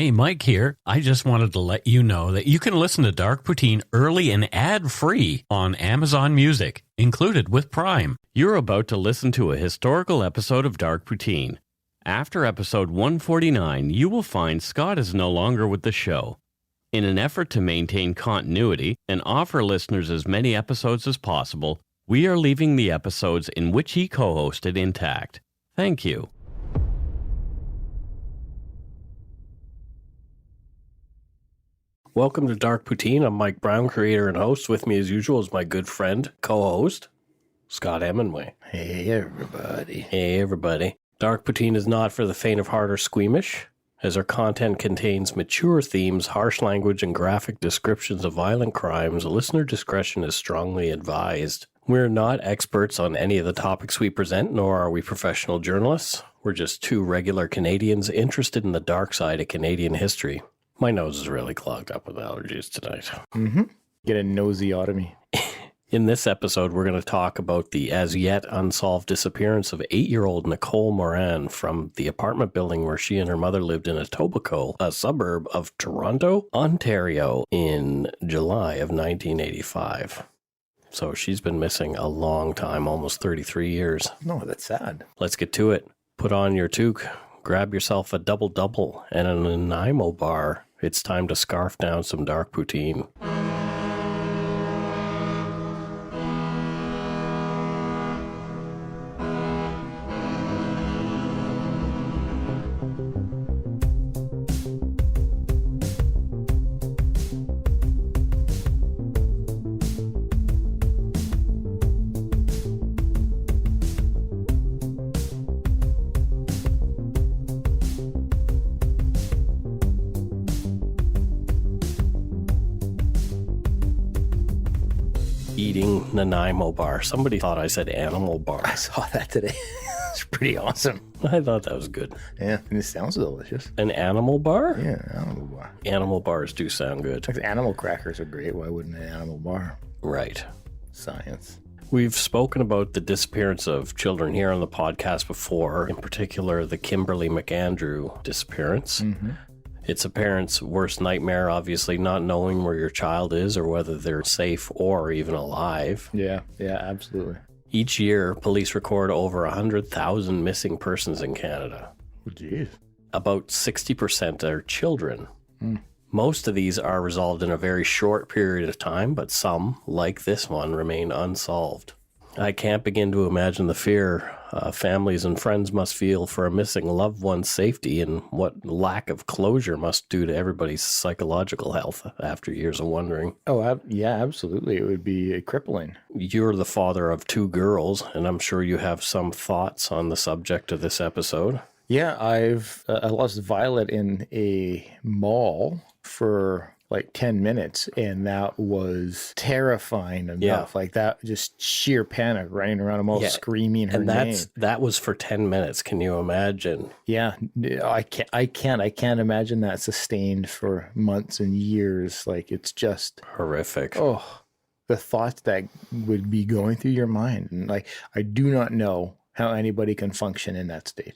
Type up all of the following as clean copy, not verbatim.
Hey, Mike here. I just wanted to let you know that you can listen to Dark Poutine early and ad-free on Amazon Music, included with Prime. You're about to listen to a historical episode of Dark Poutine. After episode 149, you will find Scott is no longer with the show. In an effort to maintain continuity and offer listeners as many episodes as possible, we are leaving the episodes in which he co-hosted intact. Thank you. Welcome to Dark Poutine. I'm Mike Brown, creator and host. With me, as usual, is my good friend, co-host, Scott Hemingway. Hey, everybody. Hey, everybody. Dark Poutine is not for the faint of heart or squeamish, as our content contains mature themes, harsh language, and graphic descriptions of violent crimes. Listener discretion is strongly advised. We're not experts on any of the topics we present, nor are we professional journalists. We're just two regular Canadians interested in the dark side of Canadian history. My nose is really clogged up with allergies tonight. Mm-hmm. Get a noseotomy. In this episode, we're going to talk about the as yet unsolved disappearance of 8-year-old Nicole Morin from the apartment building where she and her mother lived in Etobicoke, a suburb of Toronto, Ontario, in July of 1985. So she's been missing a long time, almost 33 years. No, that's sad. Let's get to it. Put on your toque, grab yourself a double-double and an Nanaimo bar. It's time to scarf down some dark poutine. Eating Nanaimo bar. Somebody thought I said animal bar. I saw that today. It's pretty awesome. I thought that was good. Yeah, and it sounds delicious. An animal bar? Yeah, animal bar. Animal bars do sound good. Like animal crackers are great. Why wouldn't an animal bar? Right. Science. We've spoken about the disappearance of children here on the podcast before, in particular the Kimberly McAndrew disappearance. Mm-hmm. It's a parent's worst nightmare, obviously, not knowing where your child is or whether they're safe or even alive. Yeah, absolutely. Each year, police record over 100,000 missing persons in Canada. Oh, geez. About 60% are children. Most of these are resolved in a very short period of time, but some, like this one, remain unsolved. I can't begin to imagine the fear families and friends must feel for a missing loved one's safety and what lack of closure must do to everybody's psychological health after years of wondering. Oh, yeah, absolutely. It would be crippling. You're the father of 2 girls, and I'm sure you have some thoughts on the subject of this episode. Yeah, I lost Violet in a mall for like 10 minutes, and that was terrifying enough. Yeah. Like that, just sheer panic, running around a mall, screaming her name. That was for 10 minutes. Can you imagine? Yeah, I can't imagine that sustained for months and years. Like it's just horrific. Oh, the thoughts that would be going through your mind. And like, I do not know how anybody can function in that state.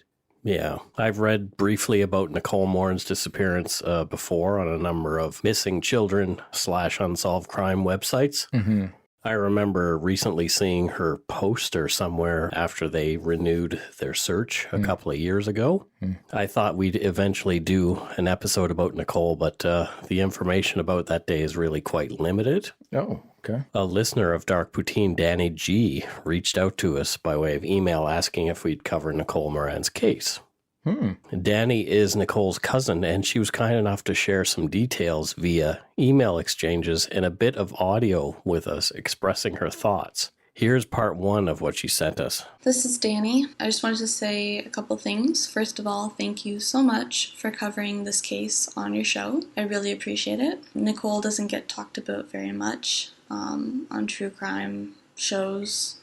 Yeah, I've read briefly about Nicole Morin's disappearance before on a number of missing children / unsolved crime websites. Mm-hmm. I remember recently seeing her poster somewhere after they renewed their search a couple of years ago. I thought we'd eventually do an episode about Nicole, but the information about that day is really quite limited. Oh, okay. A listener of Dark Poutine, Danny G., reached out to us by way of email asking if we'd cover Nicole Morin's case. Danny is Nicole's cousin, and she was kind enough to share some details via email exchanges and a bit of audio with us expressing her thoughts. Here's part 1 of what she sent us. This is Danny. I just wanted to say a couple things. First of all, thank you so much for covering this case on your show. I really appreciate it. Nicole doesn't get talked about very much on true crime shows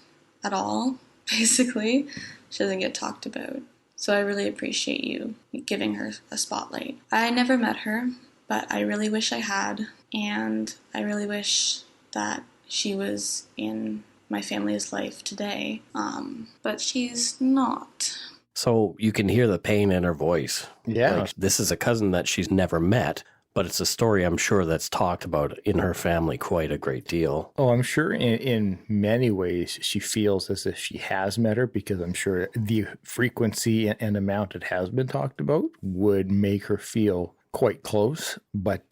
at all, basically. She doesn't get talked about. So I really appreciate you giving her a spotlight. I never met her, but I really wish I had, and I really wish that she was in my family's life today, but she's not. So you can hear the pain in her voice. Yeah. Like, this is a cousin that she's never met, but it's a story I'm sure that's talked about in her family quite a great deal. Oh, I'm sure in many ways she feels as if she has met her, because I'm sure the frequency and amount it has been talked about would make her feel quite close. But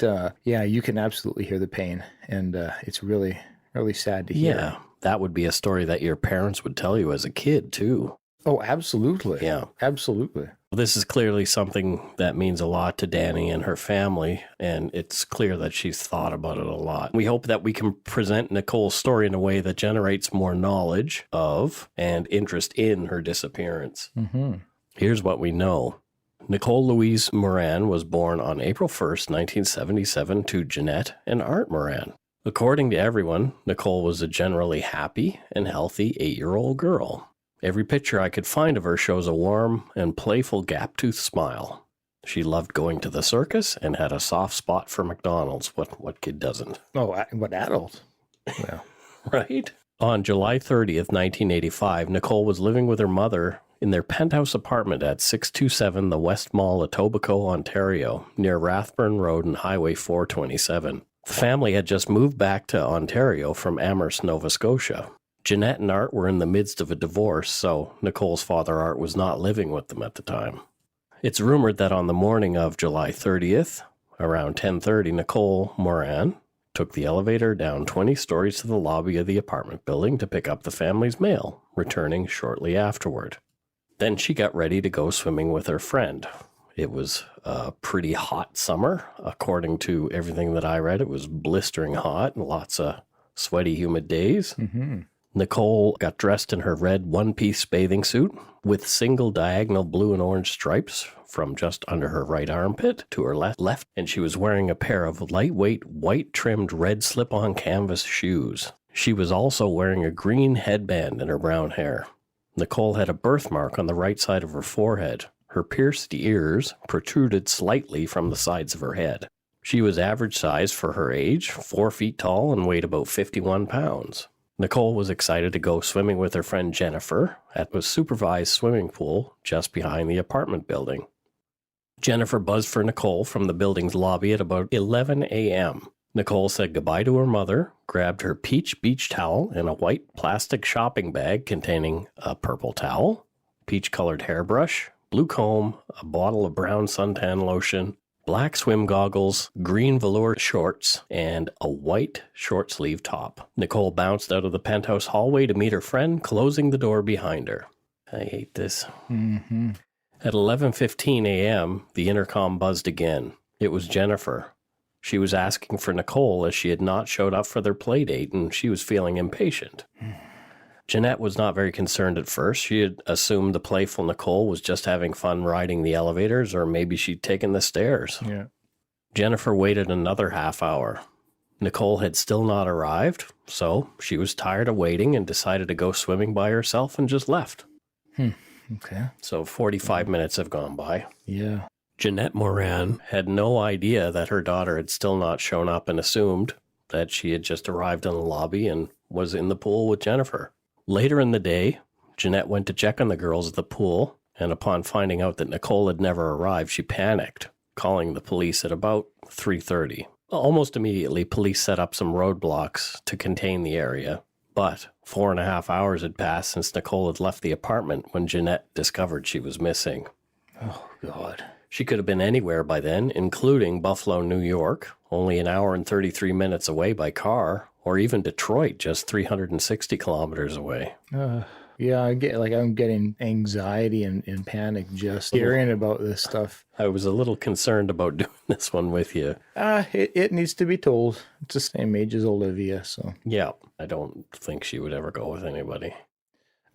yeah, you can absolutely hear the pain, and it's really, really sad to hear. Yeah, that would be a story that your parents would tell you as a kid, too. Oh, absolutely. Yeah. Absolutely. This is clearly something that means a lot to Danny and her family, and it's clear that she's thought about it a lot. We hope that we can present Nicole's story in a way that generates more knowledge of and interest in her disappearance. Mm-hmm. Here's what we know. Nicole Louise Morin was born on April 1st, 1977, to Jeanette and Art Morin. According to everyone, Nicole was a generally happy and healthy 8-year-old girl. Every picture I could find of her shows a warm and playful gap-toothed smile. She loved going to the circus and had a soft spot for McDonald's. What kid doesn't? Oh, what adult? Yeah. Right? On July 30th, 1985, Nicole was living with her mother in their penthouse apartment at 627 the West Mall, Etobicoke, Ontario, near Rathburn Road and Highway 427. The family had just moved back to Ontario from Amherst, Nova Scotia. Jeanette and Art were in the midst of a divorce, so Nicole's father, Art, was not living with them at the time. It's rumored that on the morning of July 30th, around 10:30, Nicole Morin took the elevator down 20 stories to the lobby of the apartment building to pick up the family's mail, returning shortly afterward. Then she got ready to go swimming with her friend. It was a pretty hot summer. According to everything that I read, it was blistering hot and lots of sweaty, humid days. Mm-hmm. Nicole got dressed in her red one-piece bathing suit with single diagonal blue and orange stripes from just under her right armpit to her left, and she was wearing a pair of lightweight, white-trimmed red slip-on canvas shoes. She was also wearing a green headband in her brown hair. Nicole had a birthmark on the right side of her forehead. Her pierced ears protruded slightly from the sides of her head. She was average size for her age, 4 feet tall, and weighed about 51 pounds. Nicole was excited to go swimming with her friend Jennifer at a supervised swimming pool just behind the apartment building. Jennifer buzzed for Nicole from the building's lobby at about 11 a.m. Nicole said goodbye to her mother, grabbed her peach beach towel and a white plastic shopping bag containing a purple towel, peach-colored hairbrush, blue comb, a bottle of brown suntan lotion, black swim goggles, green velour shorts, and a white short-sleeve top. Nicole bounced out of the penthouse hallway to meet her friend, closing the door behind her. I hate this. Mm-hmm. At 11:15 a.m., the intercom buzzed again. It was Jennifer. She was asking for Nicole as she had not showed up for their play date, and she was feeling impatient. Jeanette was not very concerned at first. She had assumed the playful Nicole was just having fun riding the elevators, or maybe she'd taken the stairs. Yeah. Jennifer waited another half hour. Nicole had still not arrived, so she was tired of waiting and decided to go swimming by herself and just left. Okay. So 45 minutes have gone by. Yeah. Jeanette Morin had no idea that her daughter had still not shown up and assumed that she had just arrived in the lobby and was in the pool with Jennifer. Later in the day, Jeanette went to check on the girls at the pool, and upon finding out that Nicole had never arrived, she panicked, calling the police at about 3:30. Almost immediately, police set up some roadblocks to contain the area, but 4.5 hours had passed since Nicole had left the apartment when Jeanette discovered she was missing. Oh, God. She could have been anywhere by then, including Buffalo, New York, only an hour and 33 minutes away by car, or even Detroit, just 360 kilometers away. Yeah, I'm getting anxiety and panic just hearing about this stuff. I was a little concerned about doing this one with you. It needs to be told. It's the same age as Olivia, so. Yeah, I don't think she would ever go with anybody.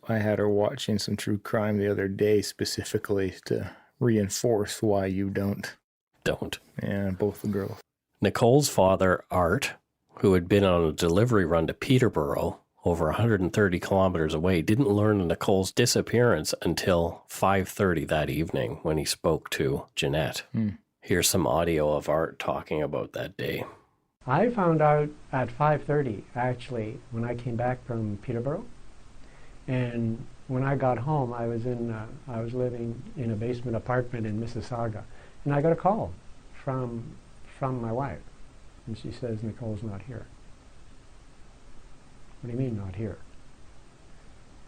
I had her watching some true crime the other day specifically to reinforce why you don't. Don't. Yeah, both the girls. Nicole's father, Art, who had been on a delivery run to Peterborough, over 130 kilometers away, didn't learn of Nicole's disappearance until 5:30 that evening when he spoke to Jeanette. Here's some audio of Art talking about that day. I found out at 5:30, actually, when I came back from Peterborough. And when I got home, I was living in a basement apartment in Mississauga, and I got a call from my wife, and she says, Nicole's not here. What do you mean not here?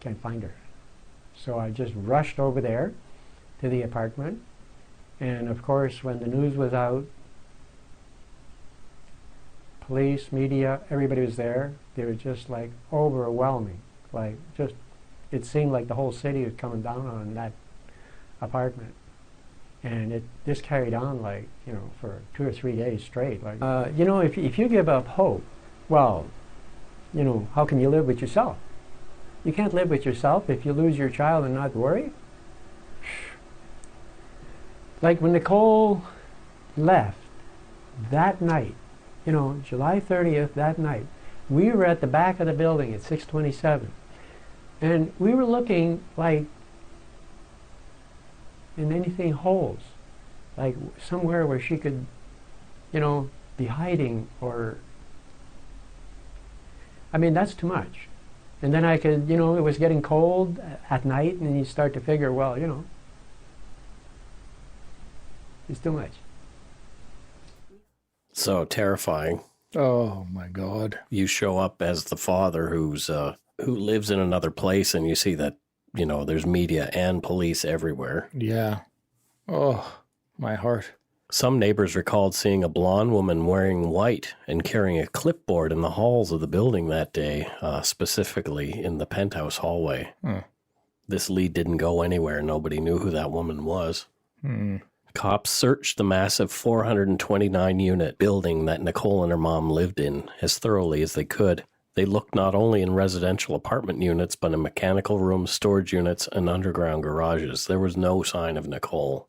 Can't find her. So I just rushed over there to the apartment, and of course when the news was out, police, media, everybody was there. They were just like overwhelming, like just, it seemed like the whole city was coming down on that apartment. And it just carried on like, you know, for 2 or 3 days straight. Like, you know, if you give up hope, well, you know, how can you live with yourself? You can't live with yourself if you lose your child and not worry. Like when Nicole left that night, you know, July 30th, that night, we were at the back of the building at 627. And we were looking like in anything holes, like somewhere where she could, you know, be hiding, or, I mean, that's too much. And then I could, you know, it was getting cold at night, and you start to figure, well, you know, it's too much. So terrifying. Oh my God. You show up as the father who lives in another place, and you see that, you know, there's media and police everywhere. Yeah. Oh, my heart. Some neighbors recalled seeing a blonde woman wearing white and carrying a clipboard in the halls of the building that day, specifically in the penthouse hallway. This lead didn't go anywhere. Nobody knew who that woman was. Cops searched the massive 429-unit building that Nicole and her mom lived in as thoroughly as they could. They looked not only in residential apartment units, but in mechanical rooms, storage units, and underground garages. There was no sign of Nicole.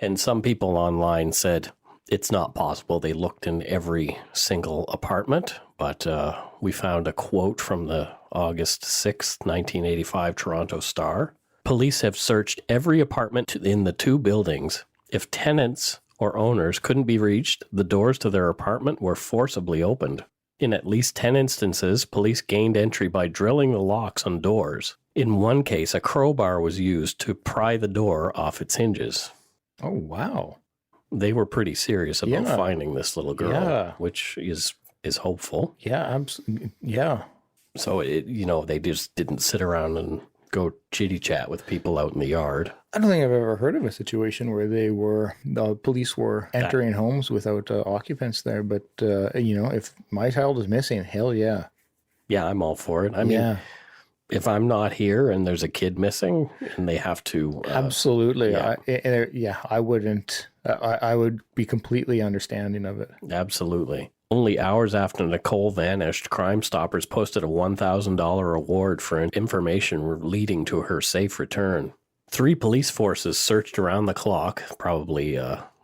And some people online said it's not possible. They looked in every single apartment, but we found a quote from the August 6th, 1985 Toronto Star. Police have searched every apartment in the 2 buildings. If tenants or owners couldn't be reached, the doors to their apartment were forcibly opened. In at least 10 instances, police gained entry by drilling the locks on doors. In one case, a crowbar was used to pry the door off its hinges. Oh, wow. They were pretty serious about finding this little girl, which is hopeful. Yeah, yeah. So, you know, they just didn't sit around and go chitty-chat with people out in the yard. I don't think I've ever heard of a situation where the police were entering homes without occupants there. But, you know, if my child is missing, hell yeah. Yeah, I'm all for it. I mean, if I'm not here and there's a kid missing and they have to... Absolutely. I wouldn't... I would be completely understanding of it. Absolutely. Only hours after Nicole vanished, Crime Stoppers posted a $1,000 award for information leading to her safe return. 3 police forces searched around the clock, probably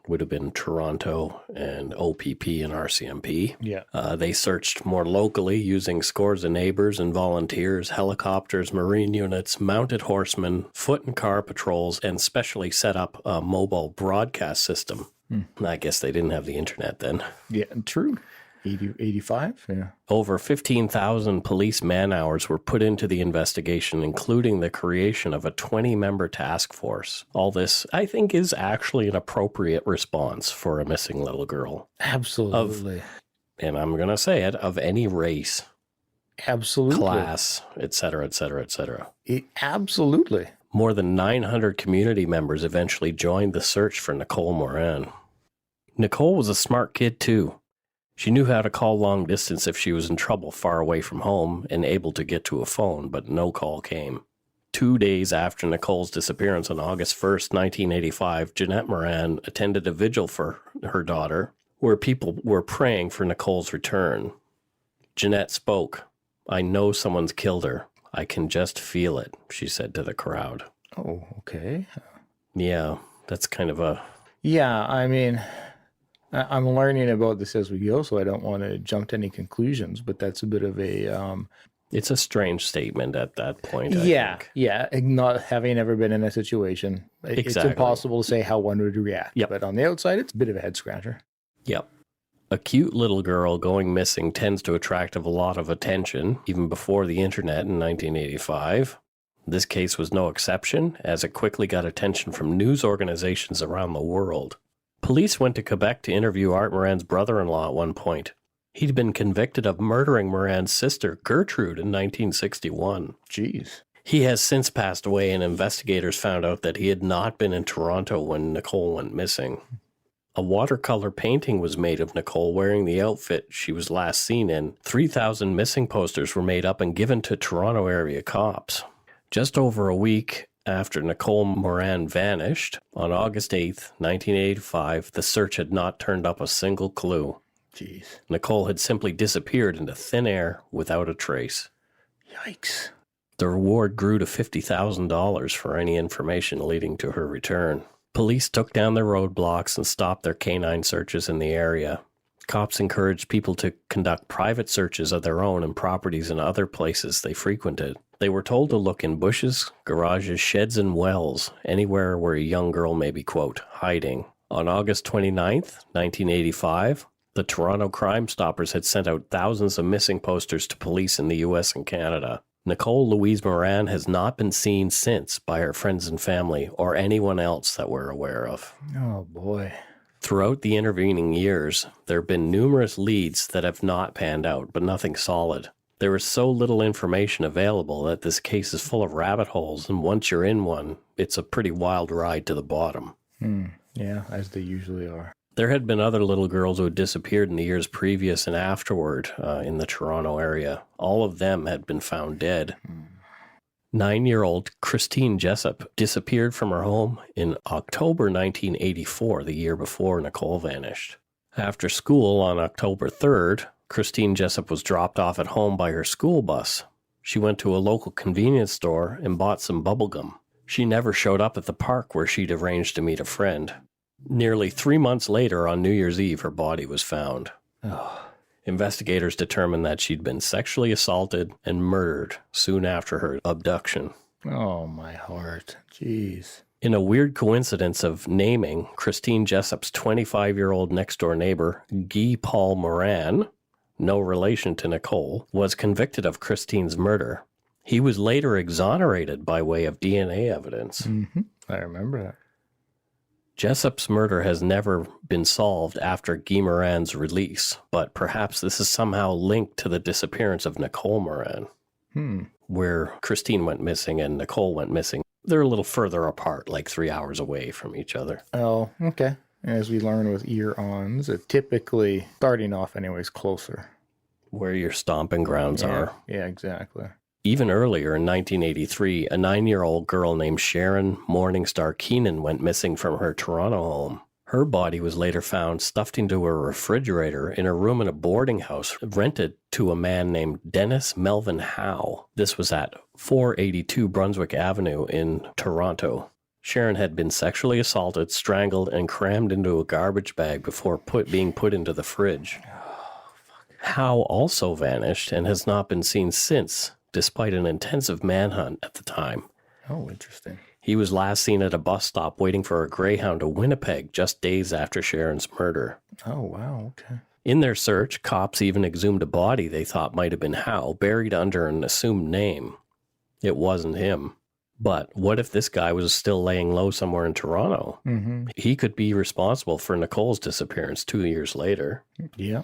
would have been Toronto and OPP and RCMP. Yeah. They searched more locally using scores of neighbors and volunteers, helicopters, marine units, mounted horsemen, foot and car patrols, and specially set up a mobile broadcast system. I guess they didn't have the internet then. Yeah, true. 85, yeah. Over 15,000 police man-hours were put into the investigation, including the creation of a 20-member task force. All this, I think, is actually an appropriate response for a missing little girl. Absolutely. And I'm going to say it, of any race. Absolutely. Class, et cetera, et cetera, et cetera. Absolutely. More than 900 community members eventually joined the search for Nicole Morin. Nicole was a smart kid, too. She knew how to call long distance if she was in trouble far away from home and able to get to a phone, but no call came. 2 days after Nicole's disappearance on August 1st, 1985, Jeanette Morin attended a vigil for her daughter where people were praying for Nicole's return. Jeanette spoke. "I know someone's killed her. I can just feel it," she said to the crowd. Oh, okay. Yeah, that's kind of a... Yeah, I mean... I'm learning about this as we go, so I don't want to jump to any conclusions, but that's a bit of a... It's a strange statement at that point, I think. Yeah. Not having ever been in a situation, it's impossible to say how one would react. Yep. But on the outside, it's a bit of a head scratcher. Yep. A cute little girl going missing tends to attract a lot of attention, even before the internet in 1985. This case was no exception, as it quickly got attention from news organizations around the world. Police went to Quebec to interview Art Morin's brother-in-law at one point. He'd been convicted of murdering Morin's sister, Gertrude, in 1961. Jeez. He has since passed away, and investigators found out that he had not been in Toronto when Nicole went missing. A watercolor painting was made of Nicole wearing the outfit she was last seen in. 3,000 missing posters were made up and given to Toronto area cops. Just over a week after Nicole Morin vanished, on August 8th, 1985, the search had not turned up a single clue. Jeez. Nicole had simply disappeared into thin air without a trace. Yikes. The reward grew to $50,000 for any information leading to her return. Police took down their roadblocks and stopped their canine searches in the area. Cops encouraged people to conduct private searches of their own in properties and other places they frequented. They were told to look in bushes, garages, sheds, and wells, anywhere where a young girl may be, quote, hiding. On August 29th, 1985, the Toronto Crime Stoppers had sent out thousands of missing posters to police in the U.S. and Canada. Nicole Louise Morin has not been seen since by her friends and family or anyone else that we're aware of. Oh, boy. Throughout the intervening years, there have been numerous leads that have not panned out, but nothing solid. There is so little information available that this case is full of rabbit holes, and once you're in one, it's a pretty wild ride to the bottom. Yeah, as they usually are. There had been other little girls who had disappeared in the years previous and afterward in the Toronto area. All of them had been found dead. 9-year-old Christine Jessup disappeared from her home in October 1984, the year before Nicole vanished. After school on October 3rd, Christine Jessup was dropped off at home by her school bus. She went to a local convenience store and bought some bubblegum. She never showed up at the park where she'd arranged to meet a friend. Nearly 3 months later, on New Year's Eve, her body was found. Investigators determined that she'd been sexually assaulted and murdered soon after her abduction. Oh, my heart. Jeez. In a weird coincidence of naming, Christine Jessup's 25-year-old next-door neighbor, Guy Paul Morin, no relation to Nicole, was convicted of Christine's murder. He was later exonerated by way of DNA evidence. I remember that. Jessup's murder has never been solved after Guy Morin's release, but perhaps this is somehow linked to the disappearance of Nicole Morin, where Christine went missing and Nicole went missing. They're a little further apart, like 3 hours away from each other. Oh, okay. As we learn with ear-ons, it typically, starting off anyways, closer. Where your stomping grounds are. Yeah, exactly. Even earlier in 1983, a 9-year-old girl named Sharon Morningstar Keenan went missing from her Toronto home. Her body was later found stuffed into a refrigerator in a room in a boarding house rented to a man named Dennis Melvin Howe. This was at 482 Brunswick Avenue in Toronto. Sharon had been sexually assaulted, strangled, and crammed into a garbage bag before being put into the fridge. Howe also vanished and has not been seen since, despite an intensive manhunt at the time. Oh, interesting. He was last seen at a bus stop waiting for a Greyhound to Winnipeg just days after Sharon's murder. Oh, wow, okay. In their search, cops even exhumed a body they thought might have been Howe, buried under an assumed name. It wasn't him. But what if this guy was still laying low somewhere in Toronto? He could be responsible for Nicole's disappearance 2 years later. Yeah.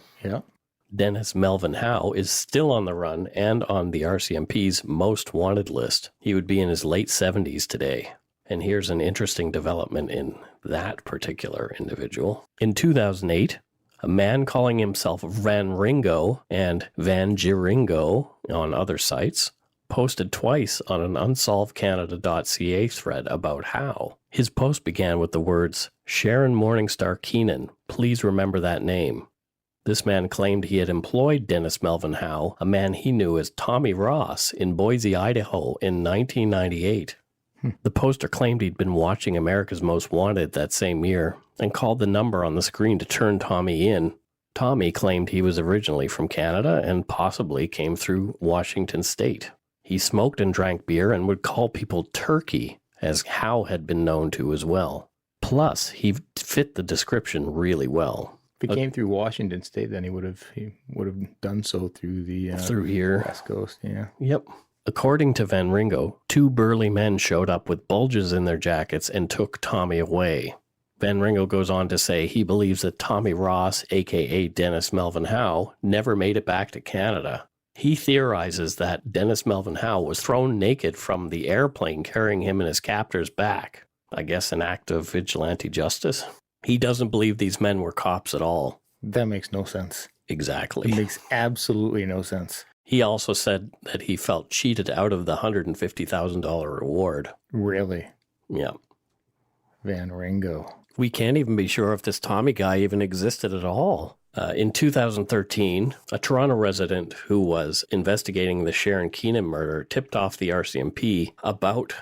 Dennis Melvin Howe is still on the run and on the RCMP's most wanted list. He would be in his late 70s today. And here's an interesting development in that particular individual. In 2008, a man calling himself Van Ringo and Van Giringo on other sites posted twice on an unsolvedcanada.ca thread about Howe. His post began with the words, "Sharon Morningstar Keenan, please remember that name." This man claimed he had employed Dennis Melvin Howe, a man he knew as Tommy Ross, in Boise, Idaho in 1998. The poster claimed he'd been watching America's Most Wanted that same year and called the number on the screen to turn Tommy in. Tommy claimed he was originally from Canada and possibly came through Washington State. He smoked and drank beer and would call people turkey, as Howe had been known to as well. Plus, he fit the description really well. If he came through Washington State, then he would have done so through the through here. West Coast. Yeah. Yep. According to Van Ringo, 2 burly men showed up with bulges in their jackets and took Tommy away. Van Ringo goes on to say he believes that Tommy Ross, a.k.a. Dennis Melvin Howe, never made it back to Canada. He theorizes that Dennis Melvin Howe was thrown naked from the airplane carrying him and his captors back. I guess an act of vigilante justice. He doesn't believe these men were cops at all. That makes no sense. Exactly. It makes absolutely no sense. He also said that he felt cheated out of the $150,000 reward. Really? Yeah. Van Ringo. We can't even be sure if this Tommy guy even existed at all. In 2013, a Toronto resident who was investigating the Sharon Keenan murder tipped off the RCMP about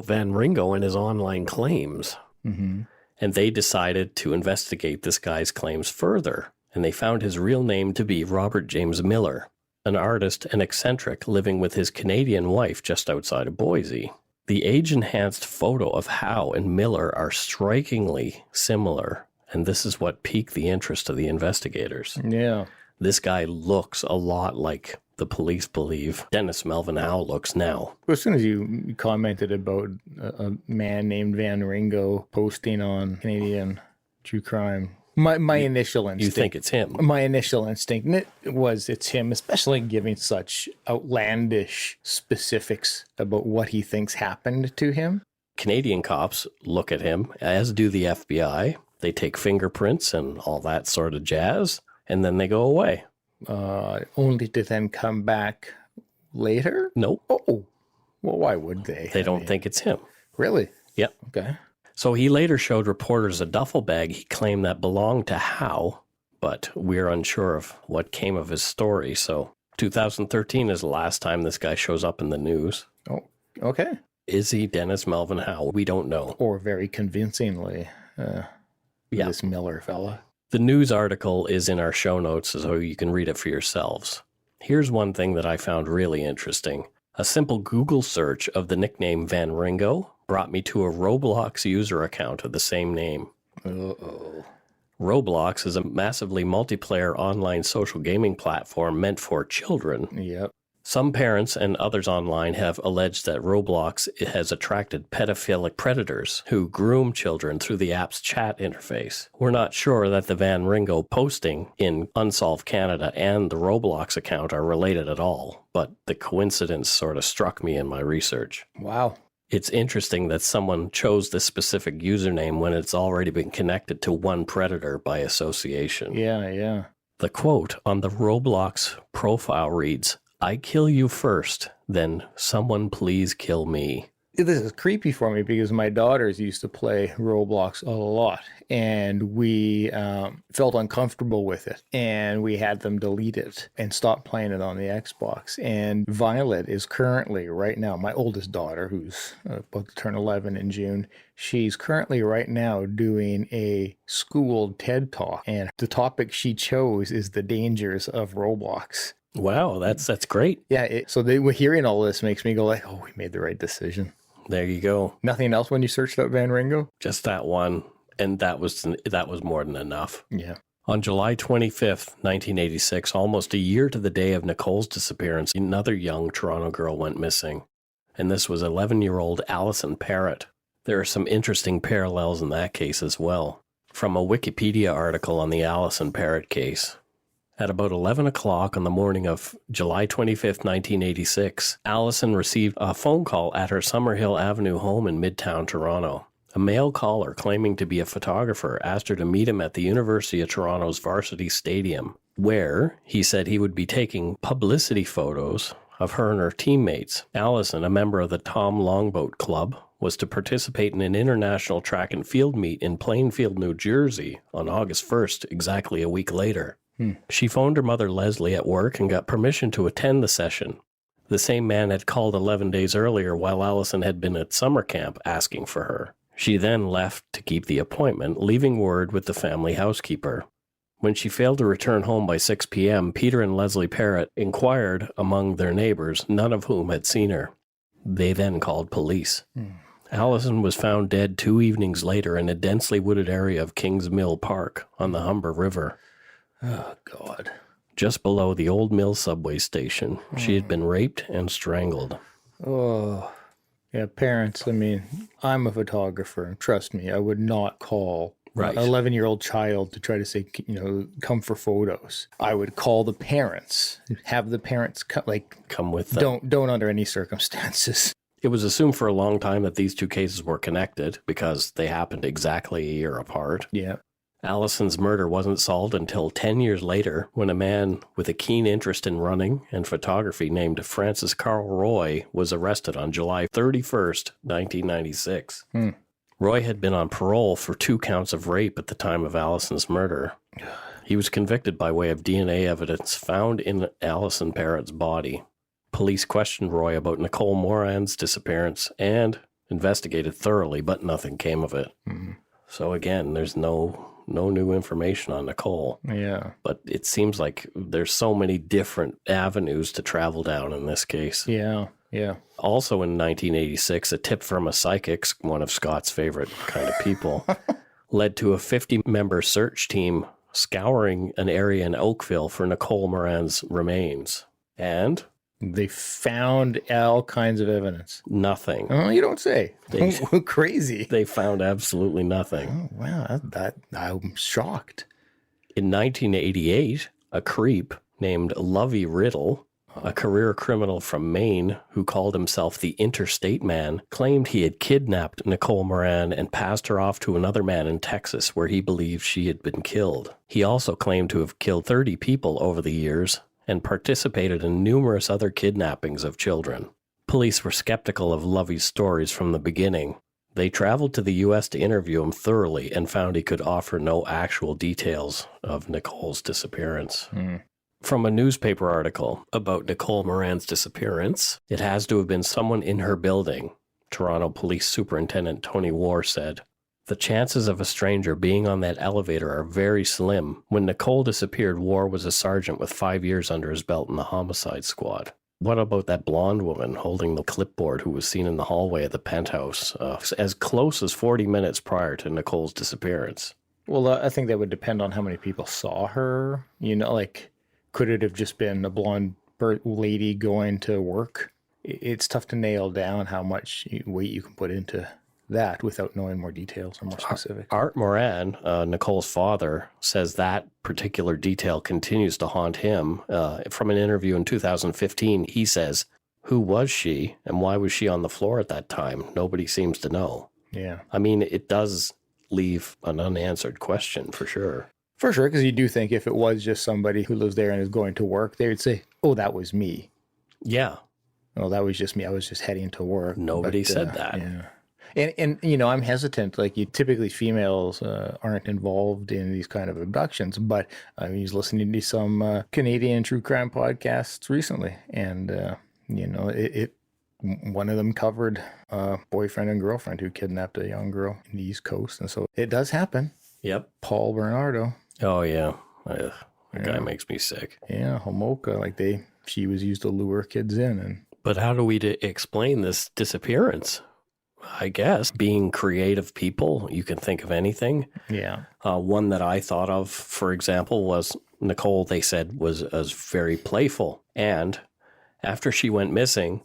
Van Ringo and his online claims. Mm-hmm. And they decided to investigate this guy's claims further. And they found his real name to be Robert James Miller, an artist and eccentric living with his Canadian wife just outside of Boise. The age-enhanced photo of Howe and Miller are strikingly similar, and this is what piqued the interest of the investigators. Yeah. This guy looks a lot like the police believe Dennis Melvin Howe looks now. As soon as you commented about a man named Van Ringo posting on Canadian true crime, my initial instinct... You think it's him? My initial instinct was it's him, especially giving such outlandish specifics about what he thinks happened to him. Canadian cops look at him, as do the FBI. They take fingerprints and all that sort of jazz, and then they go away. Only to then come back later? Nope. Oh, well, why would they? They don't think it's him. Really? Yep. Okay. So he later showed reporters a duffel bag he claimed that belonged to Howe, but we're unsure of what came of his story. So 2013 is the last time this guy shows up in the news. Oh, okay. Is he Dennis Melvin Howe? We don't know. Or very convincingly, this Miller fella. The news article is in our show notes, so you can read it for yourselves. Here's one thing that I found really interesting. A simple Google search of the nickname Van Ringo brought me to a Roblox user account of the same name. Uh-oh. Roblox is a massively multiplayer online social gaming platform meant for children. Yep. Some parents and others online have alleged that Roblox has attracted pedophilic predators who groom children through the app's chat interface. We're not sure that the Van Ringo posting in Unsolved Canada and the Roblox account are related at all, but the coincidence sort of struck me in my research. Wow. It's interesting that someone chose this specific username when it's already been connected to one predator by association. Yeah. The quote on the Roblox profile reads, "I kill you first, then someone please kill me." This is creepy for me because my daughters used to play Roblox a lot, and we felt uncomfortable with it, and we had them delete it and stop playing it on the Xbox. And Violet is currently, right now, my oldest daughter, who's about to turn 11 in June, she's currently right now doing a school TED Talk, and the topic she chose is the dangers of Roblox. Wow, that's great. Yeah, so hearing all this makes me go like, oh, we made the right decision. There you go. Nothing else when you searched up Van Ringo? Just that one, and that was more than enough. Yeah. On July 25th, 1986, almost a year to the day of Nicole's disappearance, another young Toronto girl went missing, and this was 11-year-old Allison Parrott. There are some interesting parallels in that case as well. From a Wikipedia article on the Allison Parrott case. At about 11 o'clock on the morning of July 25th, 1986, Allison received a phone call at her Summerhill Avenue home in Midtown Toronto. A male caller claiming to be a photographer asked her to meet him at the University of Toronto's Varsity Stadium, where he said he would be taking publicity photos of her and her teammates. Allison, a member of the Tom Longboat Club, was to participate in an international track and field meet in Plainfield, New Jersey on August 1st, exactly a week later. She phoned her mother Leslie at work and got permission to attend the session. The same man had called 11 days earlier while Allison had been at summer camp asking for her. She then left to keep the appointment, leaving word with the family housekeeper. When she failed to return home by 6 p.m., Peter and Leslie Parrott inquired among their neighbors, none of whom had seen her. They then called police. Allison was found dead 2 evenings later in a densely wooded area of Kings Mill Park on the Humber River. Oh, God. Just below the Old Mill subway station, she had been raped and strangled. Oh, yeah, parents. I mean, I'm a photographer, and trust me, I would not call Right. an 11-year-old child to try to say, come for photos. I would call the parents, have the parents Come with them. don't under any circumstances. It was assumed for a long time that these two cases were connected because they happened exactly a year apart. Yeah. Allison's murder wasn't solved until 10 years later when a man with a keen interest in running and photography named Francis Carl Roy was arrested on July 31st, 1996. Roy had been on parole for 2 counts of rape at the time of Allison's murder. He was convicted by way of DNA evidence found in Allison Parrott's body. Police questioned Roy about Nicole Morin's disappearance and investigated thoroughly, but nothing came of it. So again, there's no new information on Nicole. Yeah. But it seems like there's so many different avenues to travel down in this case. Yeah. Yeah. Also in 1986, a tip from a psychic, one of Scott's favorite kind of people, led to a 50-member search team scouring an area in Oakville for Nicole Morin's remains. And They found all kinds of evidence. nothing. Oh, you don't say. Crazy. They found absolutely nothing. Oh, wow. I'm shocked. In 1988, a creep named Lovey Riddle, a career criminal from Maine who called himself the Interstate Man, claimed he had kidnapped Nicole Morin and passed her off to another man in Texas where he believed she had been killed. He also claimed to have killed 30 people over the years and participated in numerous other kidnappings of children. Police were skeptical of Lovey's stories from the beginning. They traveled to the U.S. to interview him thoroughly and found he could offer no actual details of Nicole's disappearance. From a newspaper article about Nicole Morin's disappearance, it has to have been someone in her building. Toronto Police Superintendent Tony War said, "The chances of a stranger being on that elevator are very slim. When Nicole disappeared, War was a sergeant with 5 years under his belt in the homicide squad." What about that blonde woman holding the clipboard who was seen in the hallway of the penthouse as close as 40 minutes prior to Nicole's disappearance? Well, I think that would depend on how many people saw her. Could it have just been a blonde lady going to work? It's tough to nail down how much weight you can put into that without knowing more details or more specific. Art Moran, Nicole's father, says that particular detail continues to haunt him. From an interview in 2015, he says, "Who was she and why was she on the floor at that time? Nobody seems to know." Yeah. I mean, it does leave an unanswered question for sure. For sure, because you do think if it was just somebody who lives there and is going to work, they would say, "Oh, that was me." Yeah. "Oh, that was just me. I was just heading to work." Nobody said that. Yeah. And I'm hesitant. Typically females aren't involved in these kind of abductions, but I was listening to some Canadian true crime podcasts recently, and one of them covered a boyfriend and girlfriend who kidnapped a young girl in the East Coast, and so it does happen. Yep. Paul Bernardo. Oh, yeah. Ugh, that guy makes me sick. Yeah, Homolka. She was used to lure kids in, and But how do we explain this disappearance? I guess being creative people, you can think of anything. yeah. One that I thought of, for example, was Nicole, they said, was very playful. And after she went missing,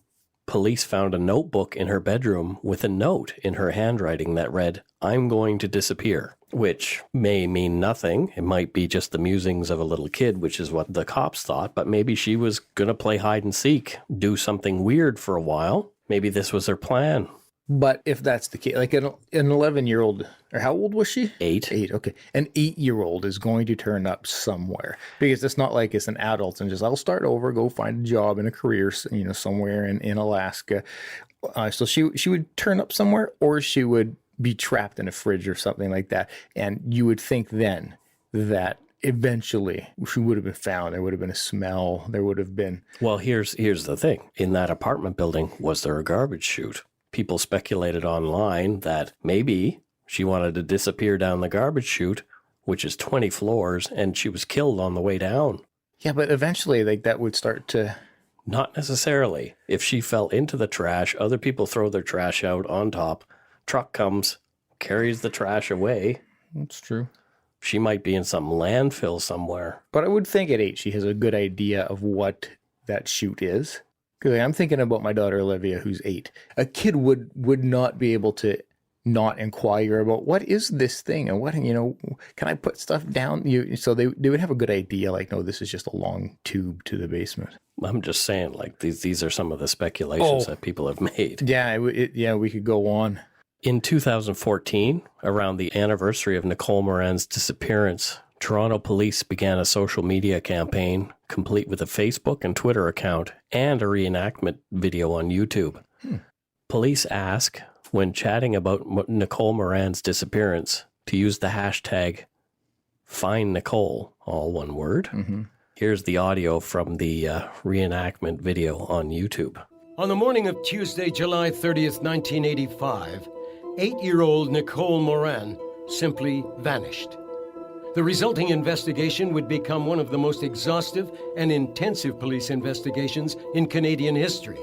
police found a notebook in her bedroom with a note in her handwriting that read, "I'm going to disappear," which may mean nothing. It might be just the musings of a little kid, which is what the cops thought. But maybe she was going to play hide and seek, do something weird for a while. Maybe this was her plan. But if that's the case, like an 11-year-old, or how old was she? 8. 8, okay. An 8-year-old is going to turn up somewhere, because it's not like it's an adult and just, I'll start over, go find a job and a career, somewhere in Alaska. So she would turn up somewhere, or she would be trapped in a fridge or something like that. And you would think then that eventually she would have been found. There would have been a smell. There would have been. Well, here's the thing. In that apartment building, was there a garbage chute? People speculated online that maybe she wanted to disappear down the garbage chute, which is 20 floors, and she was killed on the way down. Yeah, but eventually that would start to. Not necessarily. If she fell into the trash, other people throw their trash out on top. Truck comes, carries the trash away. That's true. She might be in some landfill somewhere. But I would think at 8 she has a good idea of what that chute is. Because I'm thinking about my daughter Olivia, who's 8. A kid would not be able to not inquire about what is this thing and what, can I put stuff down? So they would have a good idea, like, no, this is just a long tube to the basement. I'm just saying, like, these are some of the speculations that people have made. Yeah, we could go on. In 2014, around the anniversary of Nicole Morin's disappearance, Toronto police began a social media campaign, complete with a Facebook and Twitter account and a reenactment video on YouTube. Police ask, when chatting about Nicole Morin's disappearance, to use the hashtag #FindNicole, all one word. Mm-hmm. Here's the audio from the reenactment video on YouTube. On the morning of Tuesday, July 30th, 1985, 8-year-old Nicole Morin simply vanished. The resulting investigation would become one of the most exhaustive and intensive police investigations in Canadian history.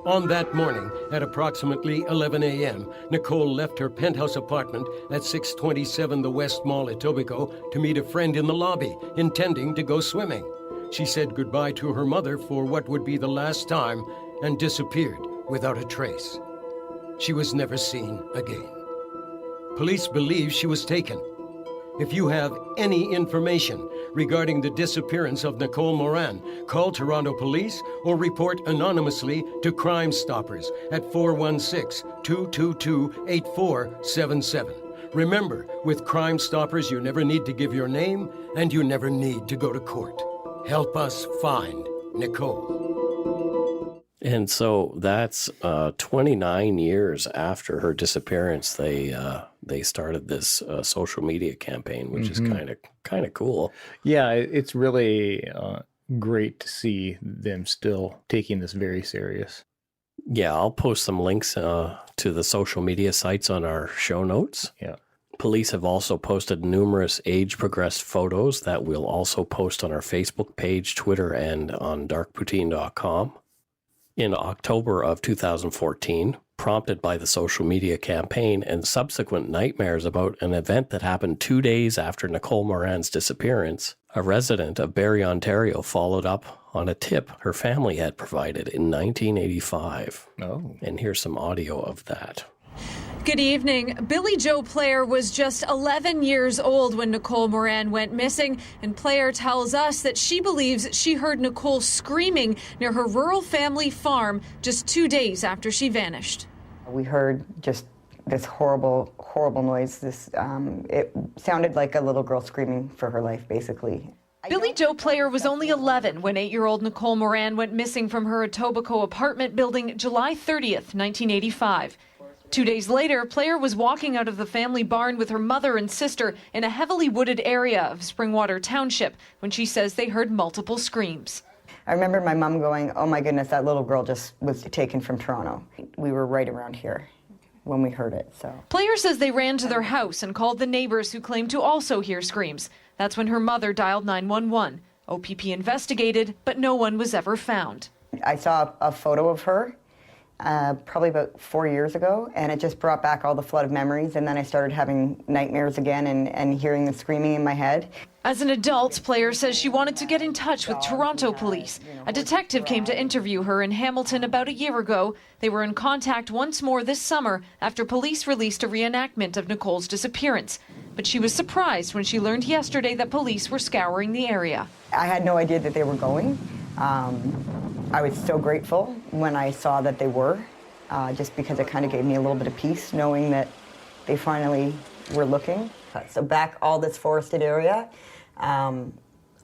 On that morning, at approximately 11 a.m., Nicole left her penthouse apartment at 627 The West Mall, Etobicoke, to meet a friend in the lobby, intending to go swimming. She said goodbye to her mother for what would be the last time and disappeared without a trace. She was never seen again. Police believe she was taken. If you have any information regarding the disappearance of Nicole Morin, call Toronto Police or report anonymously to Crime Stoppers at 416-222-8477. Remember, with Crime Stoppers, you never need to give your name and you never need to go to court. Help us find Nicole. And so that's 29 years after her disappearance. They started this social media campaign, which is kind of cool. Yeah, it's really great to see them still taking this very serious. Yeah, I'll post some links to the social media sites on our show notes. Yeah. Police have also posted numerous age-progressed photos that we'll also post on our Facebook page, Twitter, and on darkpoutine.com. In October of 2014, prompted by the social media campaign and subsequent nightmares about an event that happened 2 days after Nicole Morin's disappearance, a resident of Barrie, Ontario followed up on a tip her family had provided in 1985. Oh. And here's some audio of that. Good evening. Billy Joe Player was just 11 years old when Nicole Morin went missing, and Player tells us that she believes she heard Nicole screaming near her rural family farm just 2 days after she vanished. We heard just this horrible, horrible noise. It sounded like a little girl screaming for her life, basically. Billy Joe Player was only 11 when 8-year-old Nicole Morin went missing from her Etobicoke apartment building July 30th, 1985. 2 days later, Player was walking out of the family barn with her mother and sister in a heavily wooded area of Springwater Township when she says they heard multiple screams. I remember my mom going, "Oh my goodness, that little girl just was taken from Toronto." We were right around here when we heard it, so. Player says they ran to their house and called the neighbors who claimed to also hear screams. That's when her mother dialed 911. OPP investigated, but no one was ever found. I saw a photo of her probably about 4 years ago, and it just brought back all the flood of memories, and then I started having nightmares again and hearing the screaming in my head. As an adult, Player says she wanted to get in touch with Toronto police. A detective came to interview her in Hamilton about a year ago. They were in contact once more this summer after police released a reenactment of Nicole's disappearance. But she was surprised when she learned yesterday that police were scouring the area. I had no idea that they were going. I was so grateful when I saw that they were, just because it kind of gave me a little bit of peace knowing that they finally were looking. So back all this forested area,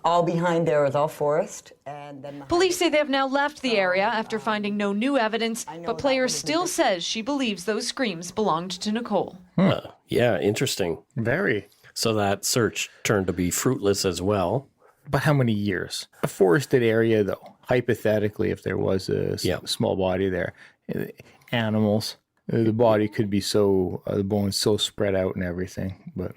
all behind there is all forest. And then police say they have now left the area after finding no new evidence, but Player still says she believes those screams belonged to Nicole. Yeah, interesting. Very. So that search turned to be fruitless as well. But how many years? A forested area, though. Hypothetically, if there was a small body there, animals, the body could be so, the bones so spread out and everything. But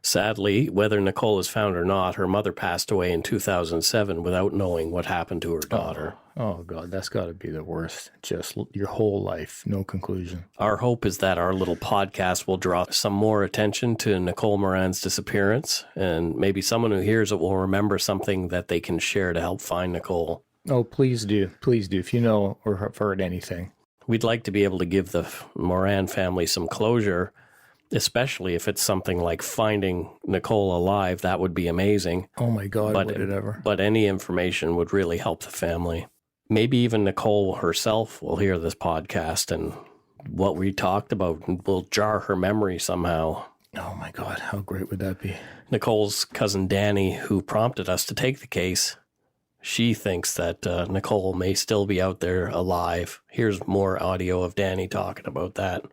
Sadly, whether Nicole is found or not, her mother passed away in 2007 without knowing what happened to her daughter. Oh, God, that's got to be the worst. Just your whole life, no conclusion. Our hope is that our little podcast will draw some more attention to Nicole Morin's disappearance, and maybe someone who hears it will remember something that they can share to help find Nicole. Oh, please do. Please do. If you know or have heard anything. We'd like to be able to give the Morin family some closure, especially if it's something like finding Nicole alive. That would be amazing. Oh, my God, would it ever. But any information would really help the family. Maybe even Nicole herself will hear this podcast, and what we talked about will jar her memory somehow. Oh, my God, how great would that be? Nicole's cousin Danny, who prompted us to take the case, she thinks that Nicole may still be out there alive. Here's more audio of Danny talking about that.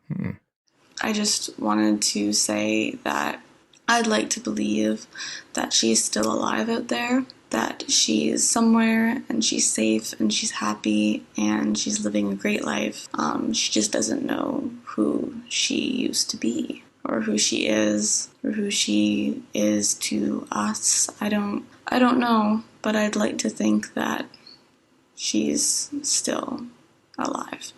I just wanted to say that I'd like to believe that she's still alive out there, that she's somewhere and she's safe and she's happy and she's living a great life. She just doesn't know who she used to be or who she is to us. I don't know, but I'd like to think that she's still alive.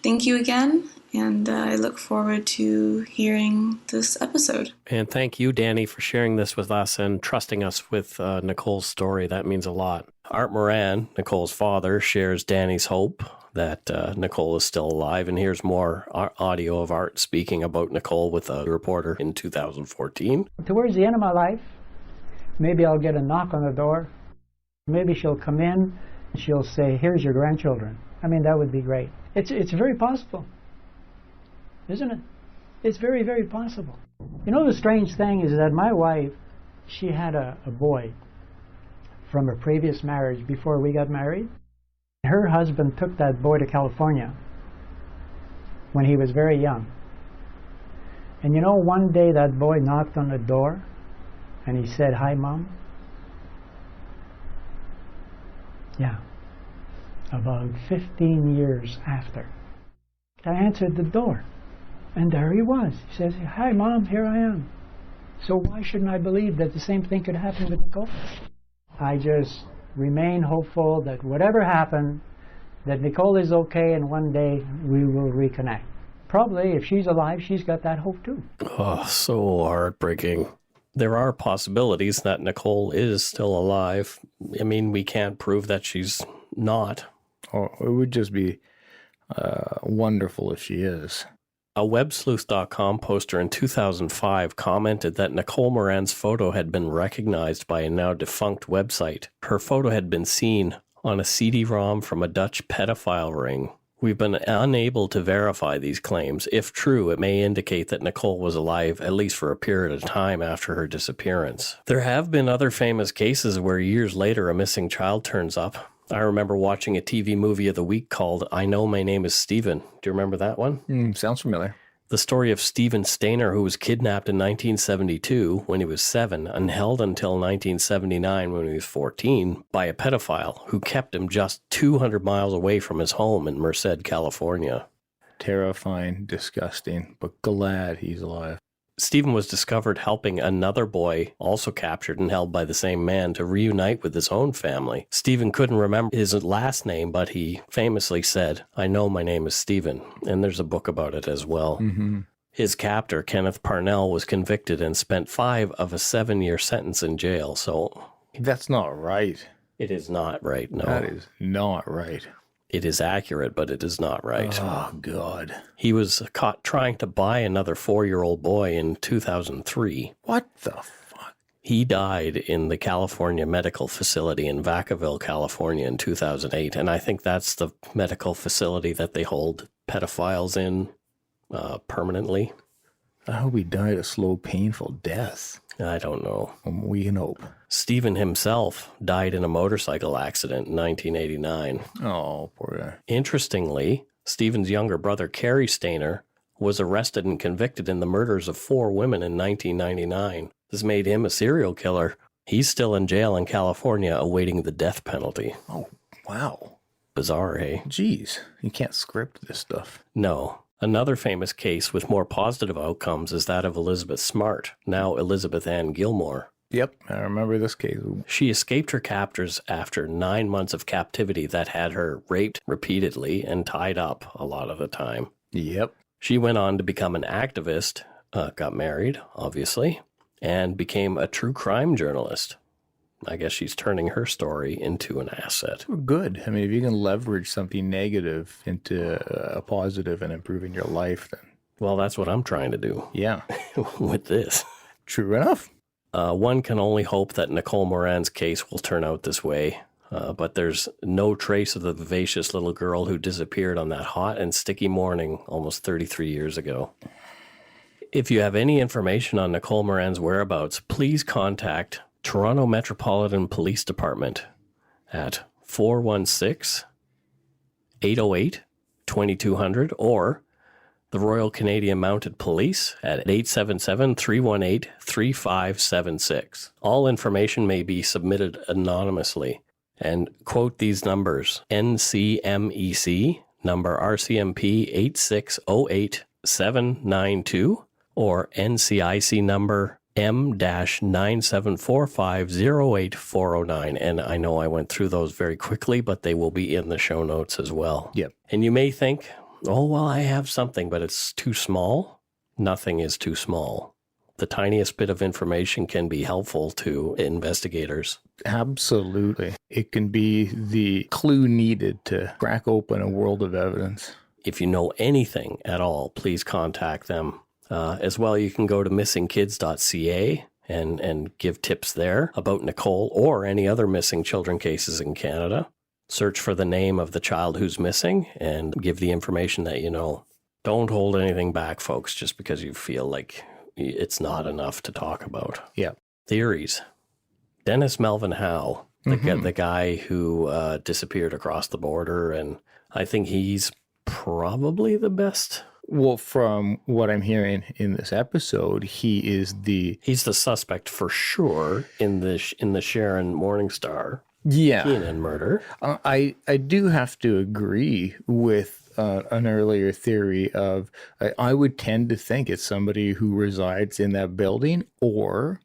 Thank you again, and I look forward to hearing this episode. And thank you, Danny, for sharing this with us and trusting us with Nicole's story. That means a lot. Art Morin, Nicole's father, shares Danny's hope that Nicole is still alive. And here's more audio of Art speaking about Nicole with a reporter in 2014. Towards the end of my life, maybe I'll get a knock on the door. Maybe she'll come in and she'll say, "Here's your grandchildren." I mean, that would be great. It's very possible, isn't it? It's very, very possible. You know, the strange thing is that my wife, she had a boy from a previous marriage before we got married. Her husband took that boy to California when he was very young. And you know, one day that boy knocked on the door and he said, "Hi, Mom." Yeah. About 15 years after, I answered the door, and there he was. He says, "Hi, Mom, here I am." So why shouldn't I believe that the same thing could happen with Nicole? I just remain hopeful that whatever happened, that Nicole is okay, and one day we will reconnect. Probably, if she's alive, she's got that hope too. Oh, so heartbreaking. There are possibilities that Nicole is still alive. I mean, we can't prove that she's not. Oh, it would just be wonderful if she is. A websleuth.com poster in 2005 commented that Nicole Morin's photo had been recognized by a now defunct website. Her photo had been seen on a CD-ROM from a Dutch pedophile ring. We've been unable to verify these claims. If true, it may indicate that Nicole was alive at least for a period of time after her disappearance. There have been other famous cases where years later a missing child turns up. I remember watching a TV movie of the week called I Know My Name is Steven. Do you remember that one? Sounds familiar. The story of Stephen Stainer, who was kidnapped in 1972 when he was 7 and held until 1979 when he was 14 by a pedophile who kept him just 200 miles away from his home in Merced, California. Terrifying, disgusting, but glad he's alive. Stephen was discovered helping another boy, also captured and held by the same man, to reunite with his own family. Stephen couldn't remember his last name, but he famously said, "I know my name is Stephen," and there's a book about it as well. Mm-hmm. His captor, Kenneth Parnell, was convicted and spent 5 of a 7-year sentence in jail, so... That's not right. It is not right, no. That is not right. It is accurate, but it is not right. Oh, God. He was caught trying to buy another 4-year-old boy in 2003. What the fuck? He died in the California Medical Facility in Vacaville, California in 2008, and I think that's the medical facility that they hold pedophiles in permanently. I hope he died a slow, painful death. I don't know. We can hope. Stephen himself died in a motorcycle accident in 1989. Oh, poor guy. Interestingly, Stephen's younger brother, Kerry Stainer, was arrested and convicted in the murders of 4 women in 1999. This made him a serial killer. He's still in jail in California awaiting the death penalty. Oh, wow. Bizarre, eh? Jeez, you can't script this stuff. No. Another famous case with more positive outcomes is that of Elizabeth Smart, now Elizabeth Ann Gilmore. Yep, I remember this case. She escaped her captors after 9 months of captivity that had her raped repeatedly and tied up a lot of the time. Yep. She went on to become an activist, got married, obviously, and became a true crime journalist. I guess she's turning her story into an asset. Good. I mean, if you can leverage something negative into a positive and improving your life, then... Well, that's what I'm trying to do. Yeah. With this. True enough. One can only hope that Nicole Morin's case will turn out this way, but there's no trace of the vivacious little girl who disappeared on that hot and sticky morning almost 33 years ago. If you have any information on Nicole Morin's whereabouts, please contact Toronto Metropolitan Police Department at 416-808-2200 or the Royal Canadian Mounted Police at 877-318-3576. All information may be submitted anonymously. And quote these numbers: NCMEC number RCMP 8608792 or NCIC number M-974508409. And I know I went through those very quickly, but they will be in the show notes as well. Yep. And you may think, oh, well, I have something, but it's too small. Nothing is too small. The tiniest bit of information can be helpful to investigators. Absolutely. It can be the clue needed to crack open a world of evidence. If you know anything at all, please contact them. As well, you can go to missingkids.ca and give tips there about Nicole or any other missing children cases in Canada. Search for the name of the child who's missing and give the information that you know. Don't hold anything back, folks, just because you feel like it's not enough to talk about. Yeah. Theories. Dennis Melvin Howe, the guy who disappeared across the border, and I think he's probably the best. Well, from what I'm hearing in this episode, he's the suspect for sure in the Sharon Morningstar Keenan murder. I do have to agree with an earlier theory of I would tend to think it's somebody who resides in that building or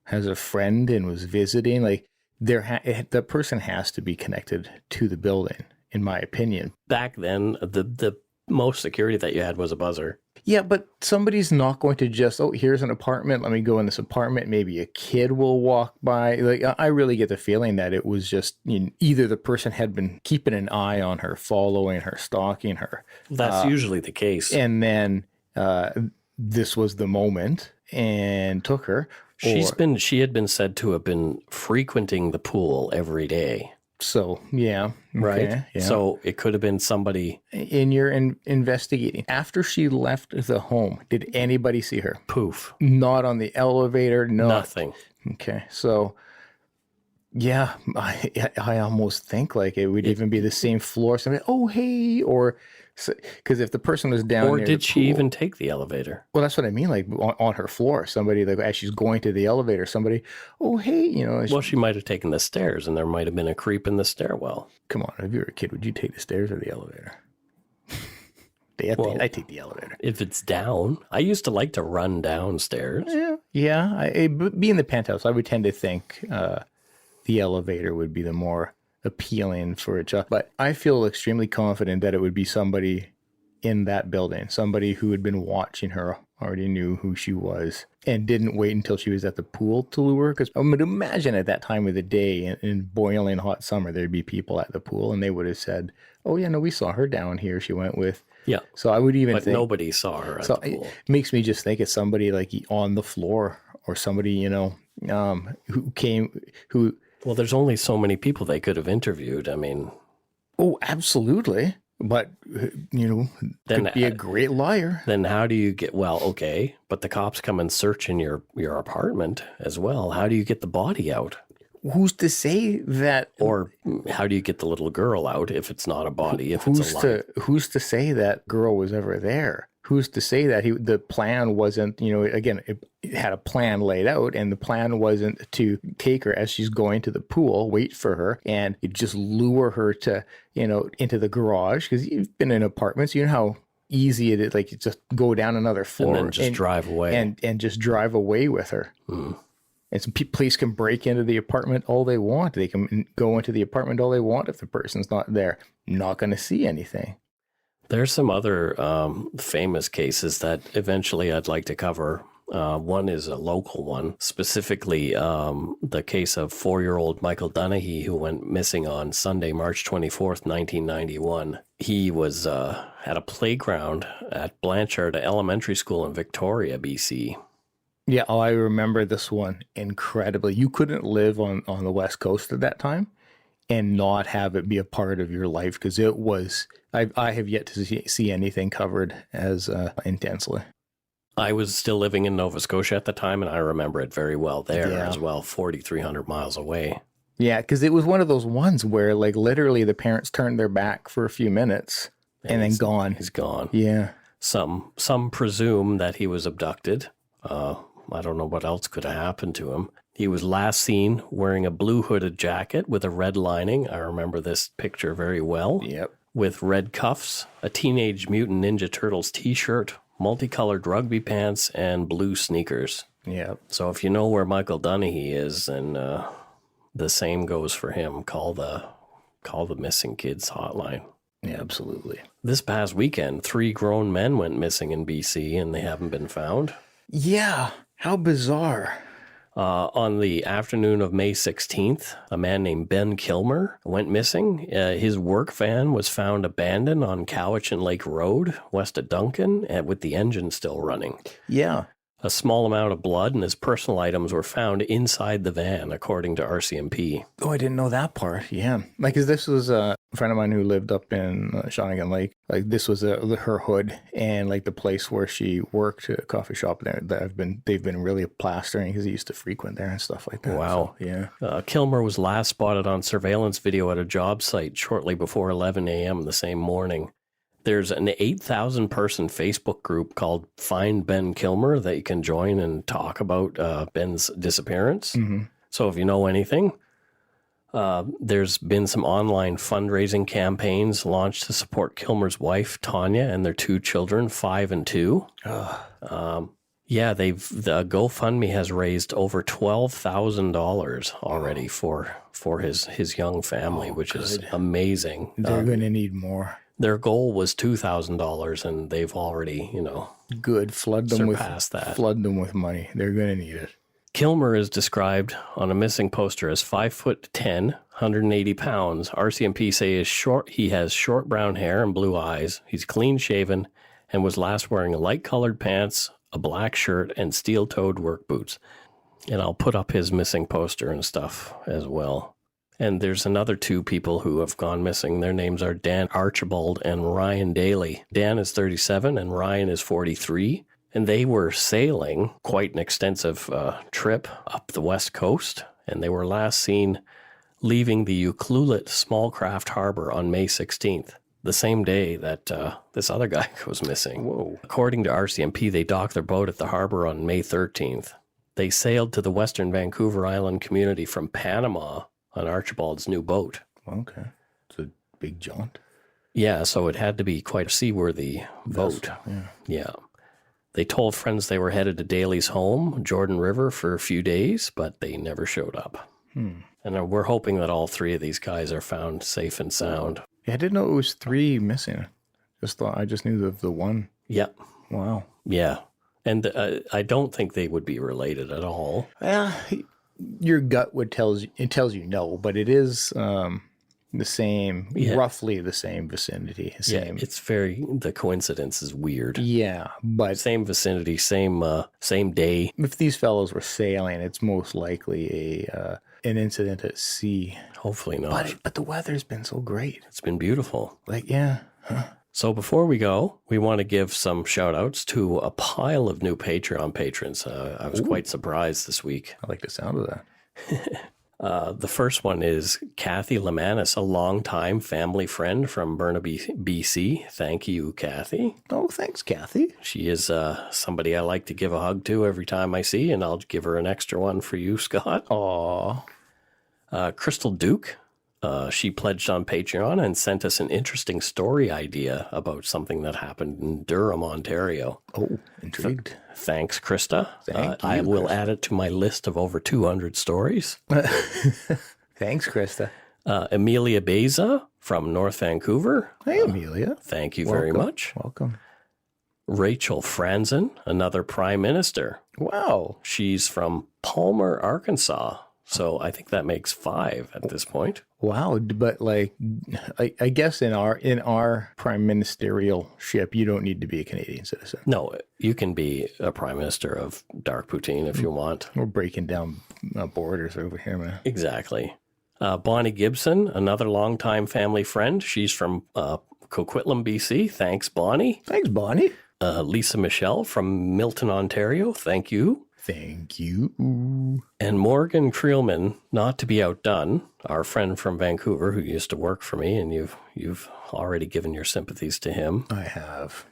has a friend and was visiting. Like the person has to be connected to the building, in my opinion. Back then, the most security that you had was a buzzer. Yeah, but somebody's not going to just, here's an apartment, let me go in this apartment. Maybe a kid will walk by. Like, I really get the feeling that it was just, either the person had been keeping an eye on her, following her, stalking her. That's usually the case. And then this was the moment and took her. She had been said to have been frequenting the pool every day. So, yeah. Right. Okay, yeah. So it could have been somebody. In your investigating, after she left the home, did anybody see her? Poof. Not on the elevator? No. Nothing. Okay. So, yeah, I almost think like it would even be the same floor. Somebody, oh, hey, or because if the person was down or near did the she pool, even take the elevator? Well, that's what I mean. Like on her floor, somebody like as she's going to the elevator, somebody, oh, hey, Well, she might have taken the stairs, and there might have been a creep in the stairwell. Come on, if you were a kid, would you take the stairs or the elevator? I take the elevator. If it's down, I used to like to run downstairs. Yeah. Being the penthouse, I would tend to think the elevator would be the more appealing for a child. But I feel extremely confident that it would be somebody in that building, somebody who had been watching her, already knew who she was, and didn't wait until she was at the pool to lure her. Because I would imagine at that time of the day, in boiling hot summer, there'd be people at the pool, and they would have said, oh, yeah, no, we saw her down here. She went with... Yeah. So I would even think... But nobody saw her at the pool. It makes me just think it's somebody like on the floor or somebody, who came... who. Well, there's only so many people they could have interviewed. I mean... Oh, absolutely. But, could be a great liar. Then how do you get... Well, okay, but the cops come and search in your apartment as well. How do you get the body out? Who's to say that... Or how do you get the little girl out if it's not a body, if it's alive? Who's to say that girl was ever there? Who's to say that the plan wasn't, again, it had a plan laid out, and the plan wasn't to take her as she's going to the pool, wait for her, and you just lure her to, into the garage, because you've been in apartments, you know how easy it is. Like, you just go down another floor and then just drive away. And just drive away with her. And some police can break into the apartment all they want. They can go into the apartment all they want if the person's not there. Not going to see anything. There's some other famous cases that eventually I'd like to cover. One is a local one, specifically the case of 4-year-old Michael Dunahee, who went missing on Sunday, March 24th, 1991. He was at a playground at Blanchard Elementary School in Victoria, BC. Yeah, I remember this one incredibly. You couldn't live on the West Coast at that time and not have it be a part of your life, because it was, I have yet to see anything covered as intensely. I was still living in Nova Scotia at the time, and I remember it very well there as well, 4,300 miles away. Yeah, because it was one of those ones where, like, literally the parents turned their back for a few minutes and then gone. He's gone. Yeah. Some presume that he was abducted. I don't know what else could have happened to him. He was last seen wearing a blue hooded jacket with a red lining. I remember this picture very well. Yep. With red cuffs, a Teenage Mutant Ninja Turtles t-shirt, multicolored rugby pants, and blue sneakers. Yep. So if you know where Michael Dunahee is, and the same goes for him, call the Missing Kids hotline. Yeah, absolutely. This past weekend, 3 grown men went missing in BC, and they haven't been found. Yeah. How bizarre. On the afternoon of May 16th, a man named Ben Kilmer went missing. His work van was found abandoned on Cowichan Lake Road, west of Duncan, with the engine still running. Yeah. A small amount of blood and his personal items were found inside the van, according to RCMP. Oh, I didn't know that part. Yeah. Like, 'cause this was a friend of mine who lived up in Shawnigan Lake. Like, this was her hood, and like the place where she worked, a coffee shop there that they've been really plastering, because he used to frequent there and stuff like that. Wow. So, yeah. Kilmer was last spotted on surveillance video at a job site shortly before 11 a.m. the same morning. There's an 8,000 person Facebook group called Find Ben Kilmer that you can join and talk about Ben's disappearance. Mm-hmm. So if you know anything, there's been some online fundraising campaigns launched to support Kilmer's wife, Tanya, and their 2 children, 5 and 2. Yeah, the GoFundMe has raised over $12,000 already for his young family, which is amazing. They're going to need more. Their goal was $2,000, and they've already, Good. Flood them with money. They're going to need it. Kilmer is described on a missing poster as 5'10", 180 pounds. RCMP say he has short brown hair and blue eyes. He's clean shaven and was last wearing light colored pants, a black shirt, and steel-toed work boots. And I'll put up his missing poster and stuff as well. And there's another 2 people who have gone missing. Their names are Dan Archibald and Ryan Daly. Dan is 37 and Ryan is 43. And they were sailing quite an extensive trip up the west coast. And they were last seen leaving the Ucluelet small craft harbor on May 16th, the same day that this other guy goes missing. Whoa. According to RCMP, they docked their boat at the harbor on May 13th. They sailed to the western Vancouver Island community from Panama on Archibald's new boat. Okay. It's a big jaunt. Yeah, so it had to be quite a seaworthy boat. Yeah. They told friends they were headed to Daly's home, Jordan River, for a few days, but they never showed up. And we're hoping that all 3 of these guys are found safe and sound. Yeah, I didn't know it was 3 missing. I just knew of the one. Yep. Wow. Yeah. And I don't think they would be related at all. Yeah. Your gut tells you no, but it is the same, roughly the same vicinity. Yeah, it's the coincidence is weird. Yeah, but same vicinity, same day. If these fellows were sailing, it's most likely an incident at sea. Hopefully not. But the weather's been so great. It's been beautiful. Like, yeah. Huh. So before we go, we want to give some shout outs to a pile of new Patreon patrons. I was quite surprised this week. I like the sound of that. The first one is Kathy Lemanis, a longtime family friend from Burnaby, BC. Thank you, Kathy. Oh, thanks, Kathy. She is somebody I like to give a hug to every time I see, and I'll give her an extra one for you, Scott. Aw. Crystal Duke, She pledged on Patreon and sent us an interesting story idea about something that happened in Durham, Ontario. Oh, intrigued. Thanks, Krista. Thank I you, will Krista. add it to my list of over 200 stories. Thanks, Krista. Amelia Beza from North Vancouver. Hey, Amelia. Thank you very much. Welcome. Rachel Franzen, another prime minister. Wow. She's from Palmer, Arkansas. So I think that makes 5 at this point. Wow. But like, I guess in our prime ministerial ship, you don't need to be a Canadian citizen. No, you can be a prime minister of Dark Poutine if you want. We're breaking down borders over here, man. Exactly. Bonnie Gibson, another longtime family friend. She's from Coquitlam, BC. Thanks, Bonnie. Thanks, Bonnie. Lisa Michelle from Milton, Ontario. Thank you. Thank you. And Morgan Creelman, not to be outdone, our friend from Vancouver who used to work for me, and you've already given your sympathies to him. I have.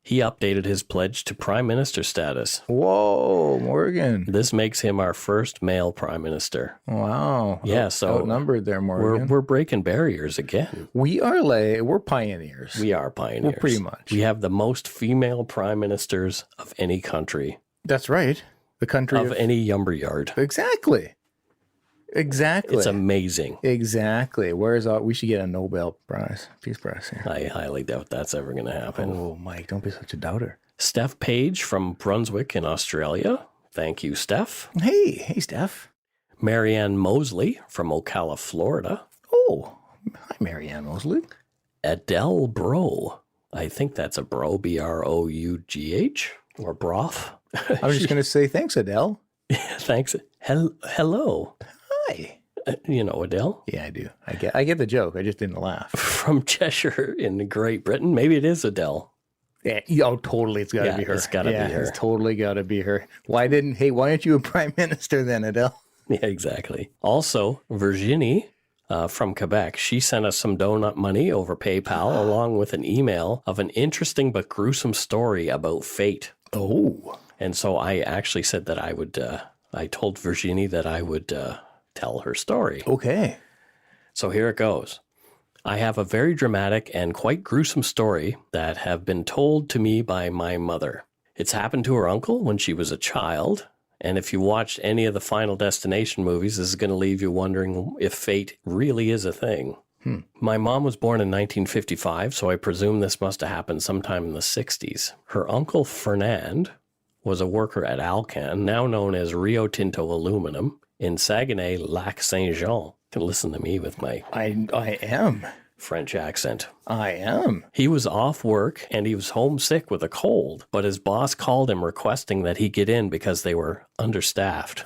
He updated his pledge to prime minister status. Whoa, Morgan. This makes him our first male prime minister. Wow. Yeah, so outnumbered there, Morgan. We're breaking barriers again. We're pioneers. We are pioneers. Well, pretty much. We have the most female prime ministers of any country. That's right. The country of any lumber yard. Exactly. It's amazing. Exactly. We should get a Nobel Prize, Peace Prize here. I highly doubt that's ever going to happen. Oh, Mike, don't be such a doubter. Steph Page from Brunswick in Australia. Thank you, Steph. Hey, Steph. Marianne Mosley from Ocala, Florida. Oh, hi, Marianne Mosley. Adele Bro. I think that's a bro, B-R-O-U-G-H, or broth. I'm just going to say thanks, Adele. Thanks. Hello. Hi. You know Adele? Yeah, I do. I get the joke. I just didn't laugh. From Cheshire in Great Britain. Maybe it is Adele. Yeah, totally. It's got to be her. It's got to be her. It's totally got to be her. Why aren't you a prime minister then, Adele? Yeah, exactly. Also, Virginie from Quebec, she sent us some donut money over PayPal along with an email of an interesting but gruesome story about fate. Oh. And so I actually said that I told Virginie that I would tell her story. Okay. So here it goes. I have a very dramatic and quite gruesome story that have been told to me by my mother. It's happened to her uncle when she was a child. And if you watched any of the Final Destination movies, this is going to leave you wondering if fate really is a thing. My mom was born in 1955, so I presume this must have happened sometime in the 60s. Her uncle Fernand was a worker at Alcan, now known as Rio Tinto Aluminum, in Saguenay-Lac-Saint-Jean. Listen to me with my I am. French accent. I am. He was off work and he was homesick with a cold, but his boss called him requesting that he get in because they were understaffed.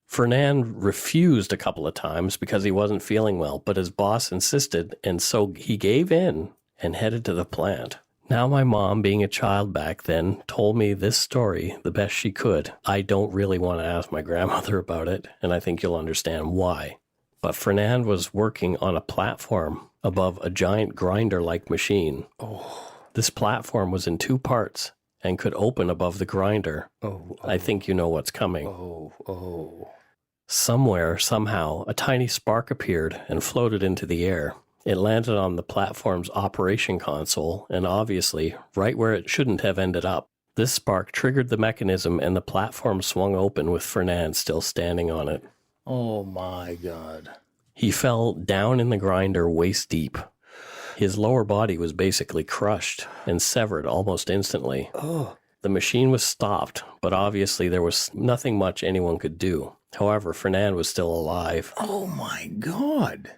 Fernand refused a couple of times because he wasn't feeling well, but his boss insisted, and so he gave in and headed to the plant. Now my mom, being a child back then, told me this story the best she could. I don't really want to ask my grandmother about it, and I think you'll understand why. But Fernand was working on a platform above a giant grinder-like machine. Oh. This platform was in 2 parts and could open above the grinder. Oh. I think you know what's coming. Oh. Somewhere, somehow, a tiny spark appeared and floated into the air. It landed on the platform's operation console, and obviously, right where it shouldn't have ended up. This spark triggered the mechanism, and the platform swung open with Fernand still standing on it. Oh my God. He fell down in the grinder waist deep. His lower body was basically crushed and severed almost instantly. Oh. The machine was stopped, but obviously there was nothing much anyone could do. However, Fernand was still alive. Oh my God.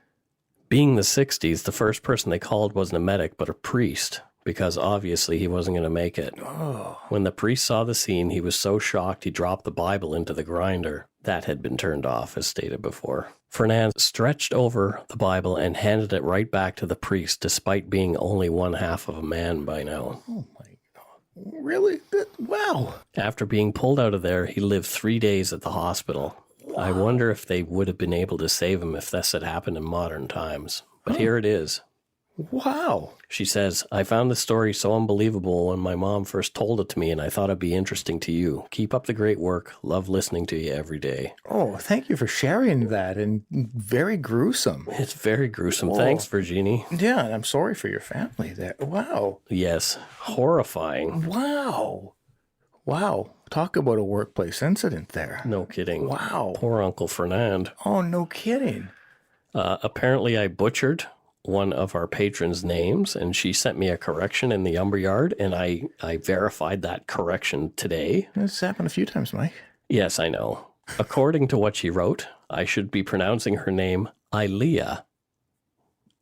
Being the 60s, the first person they called wasn't a medic, but a priest, because obviously he wasn't going to make it. Oh. When the priest saw the scene, he was so shocked he dropped the Bible into the grinder. That had been turned off, as stated before. Fernand stretched over the Bible and handed it right back to the priest, despite being only one half of a man by now. Oh my God. Really? Wow. After being pulled out of there, he lived 3 days at the hospital. Wow. I wonder if they would have been able to save him if this had happened in modern times. But here it is. Wow. She says, I found this story so unbelievable when my mom first told it to me, and I thought it'd be interesting to you. Keep up the great work. Love listening to you every day. Oh, thank you for sharing that. And very gruesome. It's very gruesome. Oh. Thanks, Virginie. Yeah, and I'm sorry for your family there. Wow. Yes. Horrifying. Wow. Wow. Talk about a workplace incident there. No kidding. Wow. Poor Uncle Fernand. Oh, no kidding. Apparently, I butchered one of our patrons' names, and she sent me a correction in the Umber Yard, and I verified that correction today. It's happened a few times, Mike. Yes, I know. According to what she wrote, I should be pronouncing her name Ilea.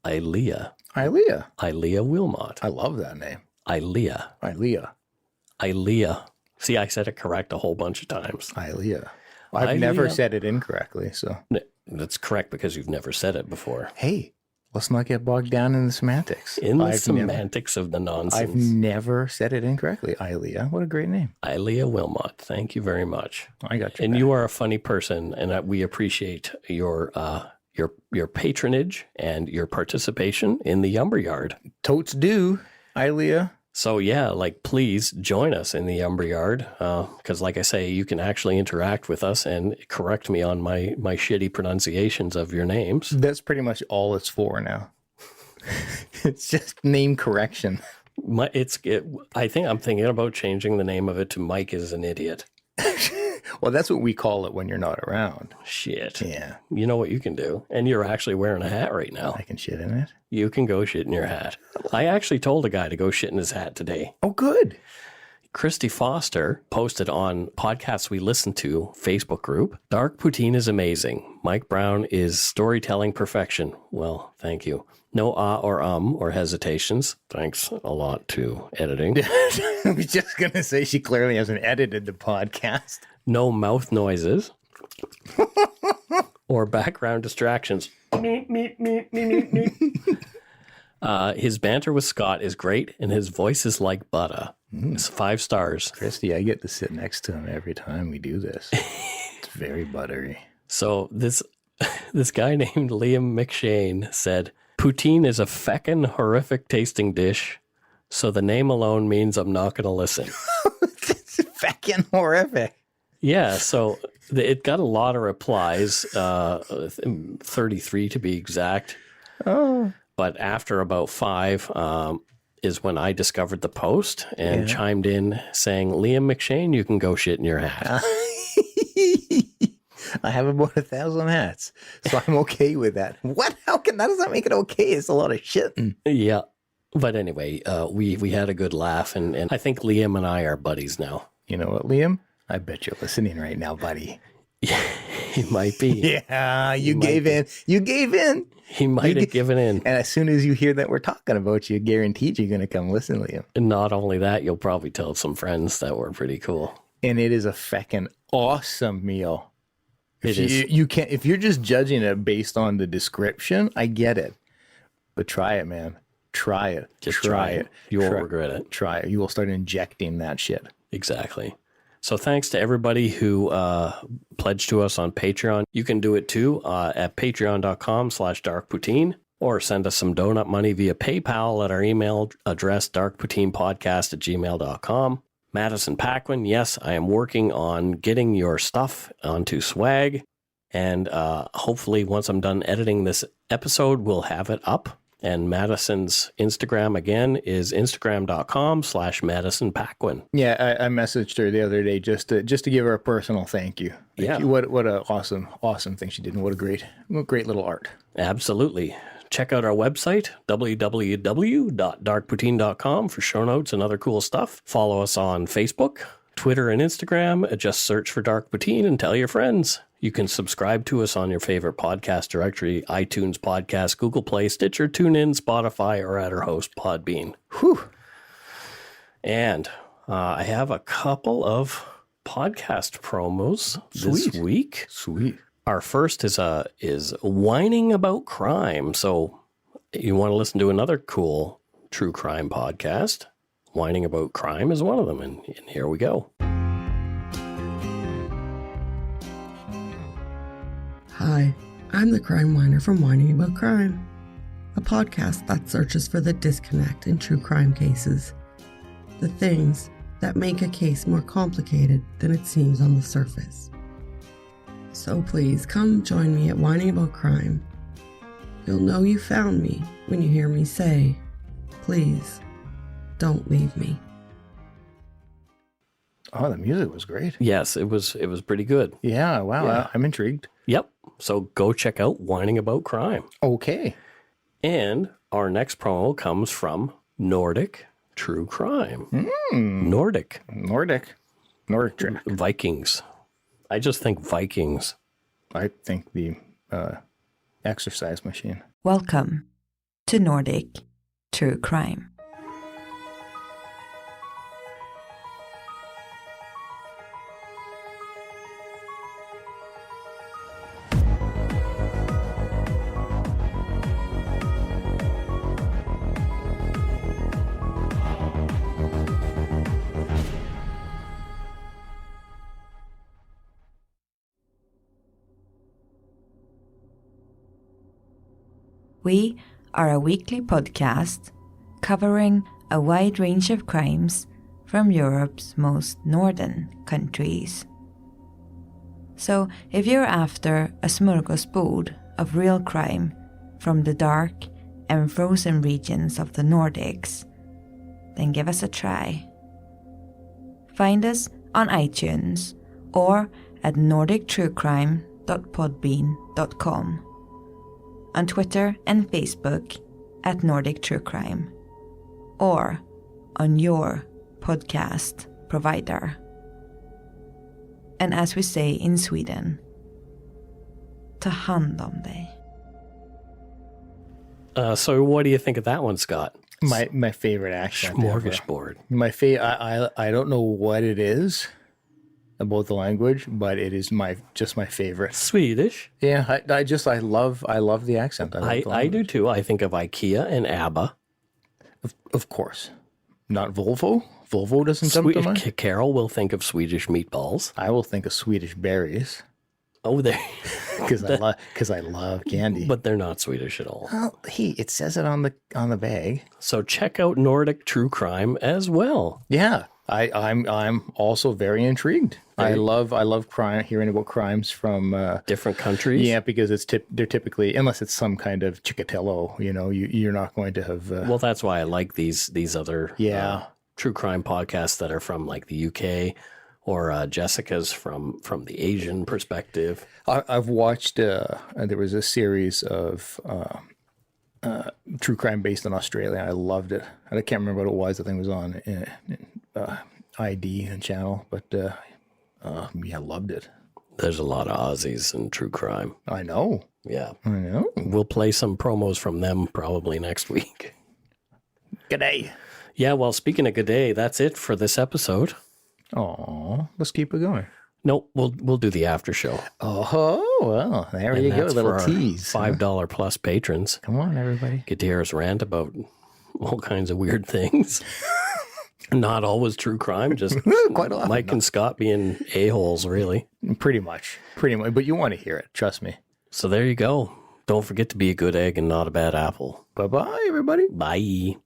Ilea. Ilea. Ilea Wilmot. I love that name. Ilea. Ilea. Ilea. See, I said it correct a whole bunch of times. Ilea. I've never Ilea. said it incorrectly, so. That's correct because you've never said it before. Hey, let's not get bogged down in the semantics. In the semantics of the nonsense. I've never said it incorrectly. Ilea. What a great name. Ilea Wilmot. Thank you very much. I got you. And you are a funny person, and we appreciate your patronage and your participation in the Umber Yard. Totes do, Ilea. So yeah, like please join us in the Umber Yard, because like I say, you can actually interact with us and correct me on my shitty pronunciations of your names. That's pretty much all it's for now. It's just name correction. I think I'm thinking about changing the name of it to Mike is an Idiot. Well, that's what we call it when you're not around. Shit. Yeah. You know what you can do. And you're actually wearing a hat right now. I can shit in it. You can go shit in your hat. I actually told a guy to go shit in his hat today. Oh, good. Christy Foster posted on Podcasts We Listen To Facebook group, Dark Poutine is amazing. Mike Brown is storytelling perfection. Well, thank you. No or hesitations. Thanks a lot to editing. I was just going to say she clearly hasn't edited the podcast. No mouth noises or background distractions. His banter with Scott is great, and his voice is like butter. It's 5 stars. Christy, I get to sit next to him every time we do this. It's very buttery. So this guy named Liam McShane said, Poutine is a feckin' horrific tasting dish, so the name alone means I'm not going to listen. It's feckin' horrific. Yeah, so it got a lot of replies, 33 to be exact. Oh. But after about 5 is when I discovered the post and chimed in saying, Liam McShane, you can go shit in your hat. I have about 1,000 hats, so I'm okay with that. What? That does not make it okay? It's a lot of shitting. Yeah. But anyway, we had a good laugh, and I think Liam and I are buddies now. You know what, Liam? I bet you're listening right now, buddy. Yeah, he might be. Yeah, you gave in. You gave in. He might have given in. And as soon as you hear that we're talking about you, guaranteed you're going to come listen, Liam. And not only that, you'll probably tell some friends that were pretty cool. And it is a feckin' awesome meal. You can't, if you're just judging it based on the description, I get it. But try it, man. Try it. Just try it. You won't regret it. Try it. You will start injecting that shit. Exactly. So thanks to everybody who pledged to us on Patreon. You can do it too at patreon.com/darkpoutine or send us some donut money via PayPal at our email address darkpoutinepodcast@gmail.com. Madison Paquin, yes, I am working on getting your stuff onto swag. And hopefully once I'm done editing this episode, we'll have it up. And Madison's Instagram, again, is instagram.com/Madison Paquin. Yeah, I messaged her the other day just to give her a personal thank you. Yeah. What an awesome thing she did, and what a great little art. Absolutely. Check out our website, www.darkpoutine.com, for show notes and other cool stuff. Follow us on Facebook, Twitter, and Instagram. Just search for Dark Poutine and tell your friends. You can subscribe to us on your favorite podcast directory, iTunes Podcast, Google Play, Stitcher, TuneIn, Spotify, or at our host, Podbean. Whew. And I have a couple of podcast promos this week. Sweet. Our first is whining about crime. So you want to listen to another cool true crime podcast? Whining about crime is one of them, and here we go. Hi, I'm the crime whiner from Whining About Crime. a podcast that searches for the disconnect in true crime cases, the things that make a case more complicated than it seems on the surface. So please come join me at Whining About Crime. You'll know you found me when you hear me say, please, don't leave me. Oh, the music was great. Yes, it was pretty good. Yeah, wow. Yeah. I'm intrigued. Yep. So go check out Whining About Crime. Okay. And our next promo comes from Nordic True Crime. Nordic Trek. Vikings. I just think Vikings. I think the exercise machine. Welcome to Nordic True Crime. We are a weekly podcast covering a wide range of crimes from Europe's most northern countries. So if you're after a smorgasbord of real crime from the dark and frozen regions of the Nordics, then give us a try. Find us on iTunes or at nordictruecrime.podbean.com. On Twitter and Facebook at Nordic True Crime, or on your podcast provider. And as we say in Sweden, ta hand om dig. So what do you think of that one, Scott? My favorite accent. Smorgasbord. I don't know what it is about the language, but it is my favorite. Swedish. Yeah, I love the accent. I do too. I think of IKEA and ABBA. Of course. Not Volvo. Volvo doesn't jump to mind. Carol will think of Swedish meatballs. I will think of Swedish berries. Oh, there. Because I love candy. But they're not Swedish at all. Well, it says it on the bag. So check out Nordic True Crime as well. Yeah. I'm also very intrigued. I love crime, hearing about crimes from different countries. Yeah, because they're typically, unless it's some kind of Chikatilo, you're not going to have. Well, that's why I like these other true crime podcasts that are from like the UK or Jessica's from the Asian perspective. I've watched. There was a series of true crime based in Australia. I loved it. I can't remember what it was. I think it was on ID and channel, but I loved it. There's a lot of Aussies in true crime. I know. Yeah. I know. We'll play some promos from them probably next week. G'day. Yeah, well, speaking of g'day, that's it for this episode. Oh, let's keep it going. Nope, we'll do the after show. Oh, well, there you go, a little tease. $5 plus patrons. Come on, everybody. Get to hear us rant about all kinds of weird things. Not always true crime, just quite often. Mike and Scott being a-holes, really. Pretty much. But you want to hear it, trust me. So there you go. Don't forget to be a good egg and not a bad apple. Bye-bye, everybody. Bye.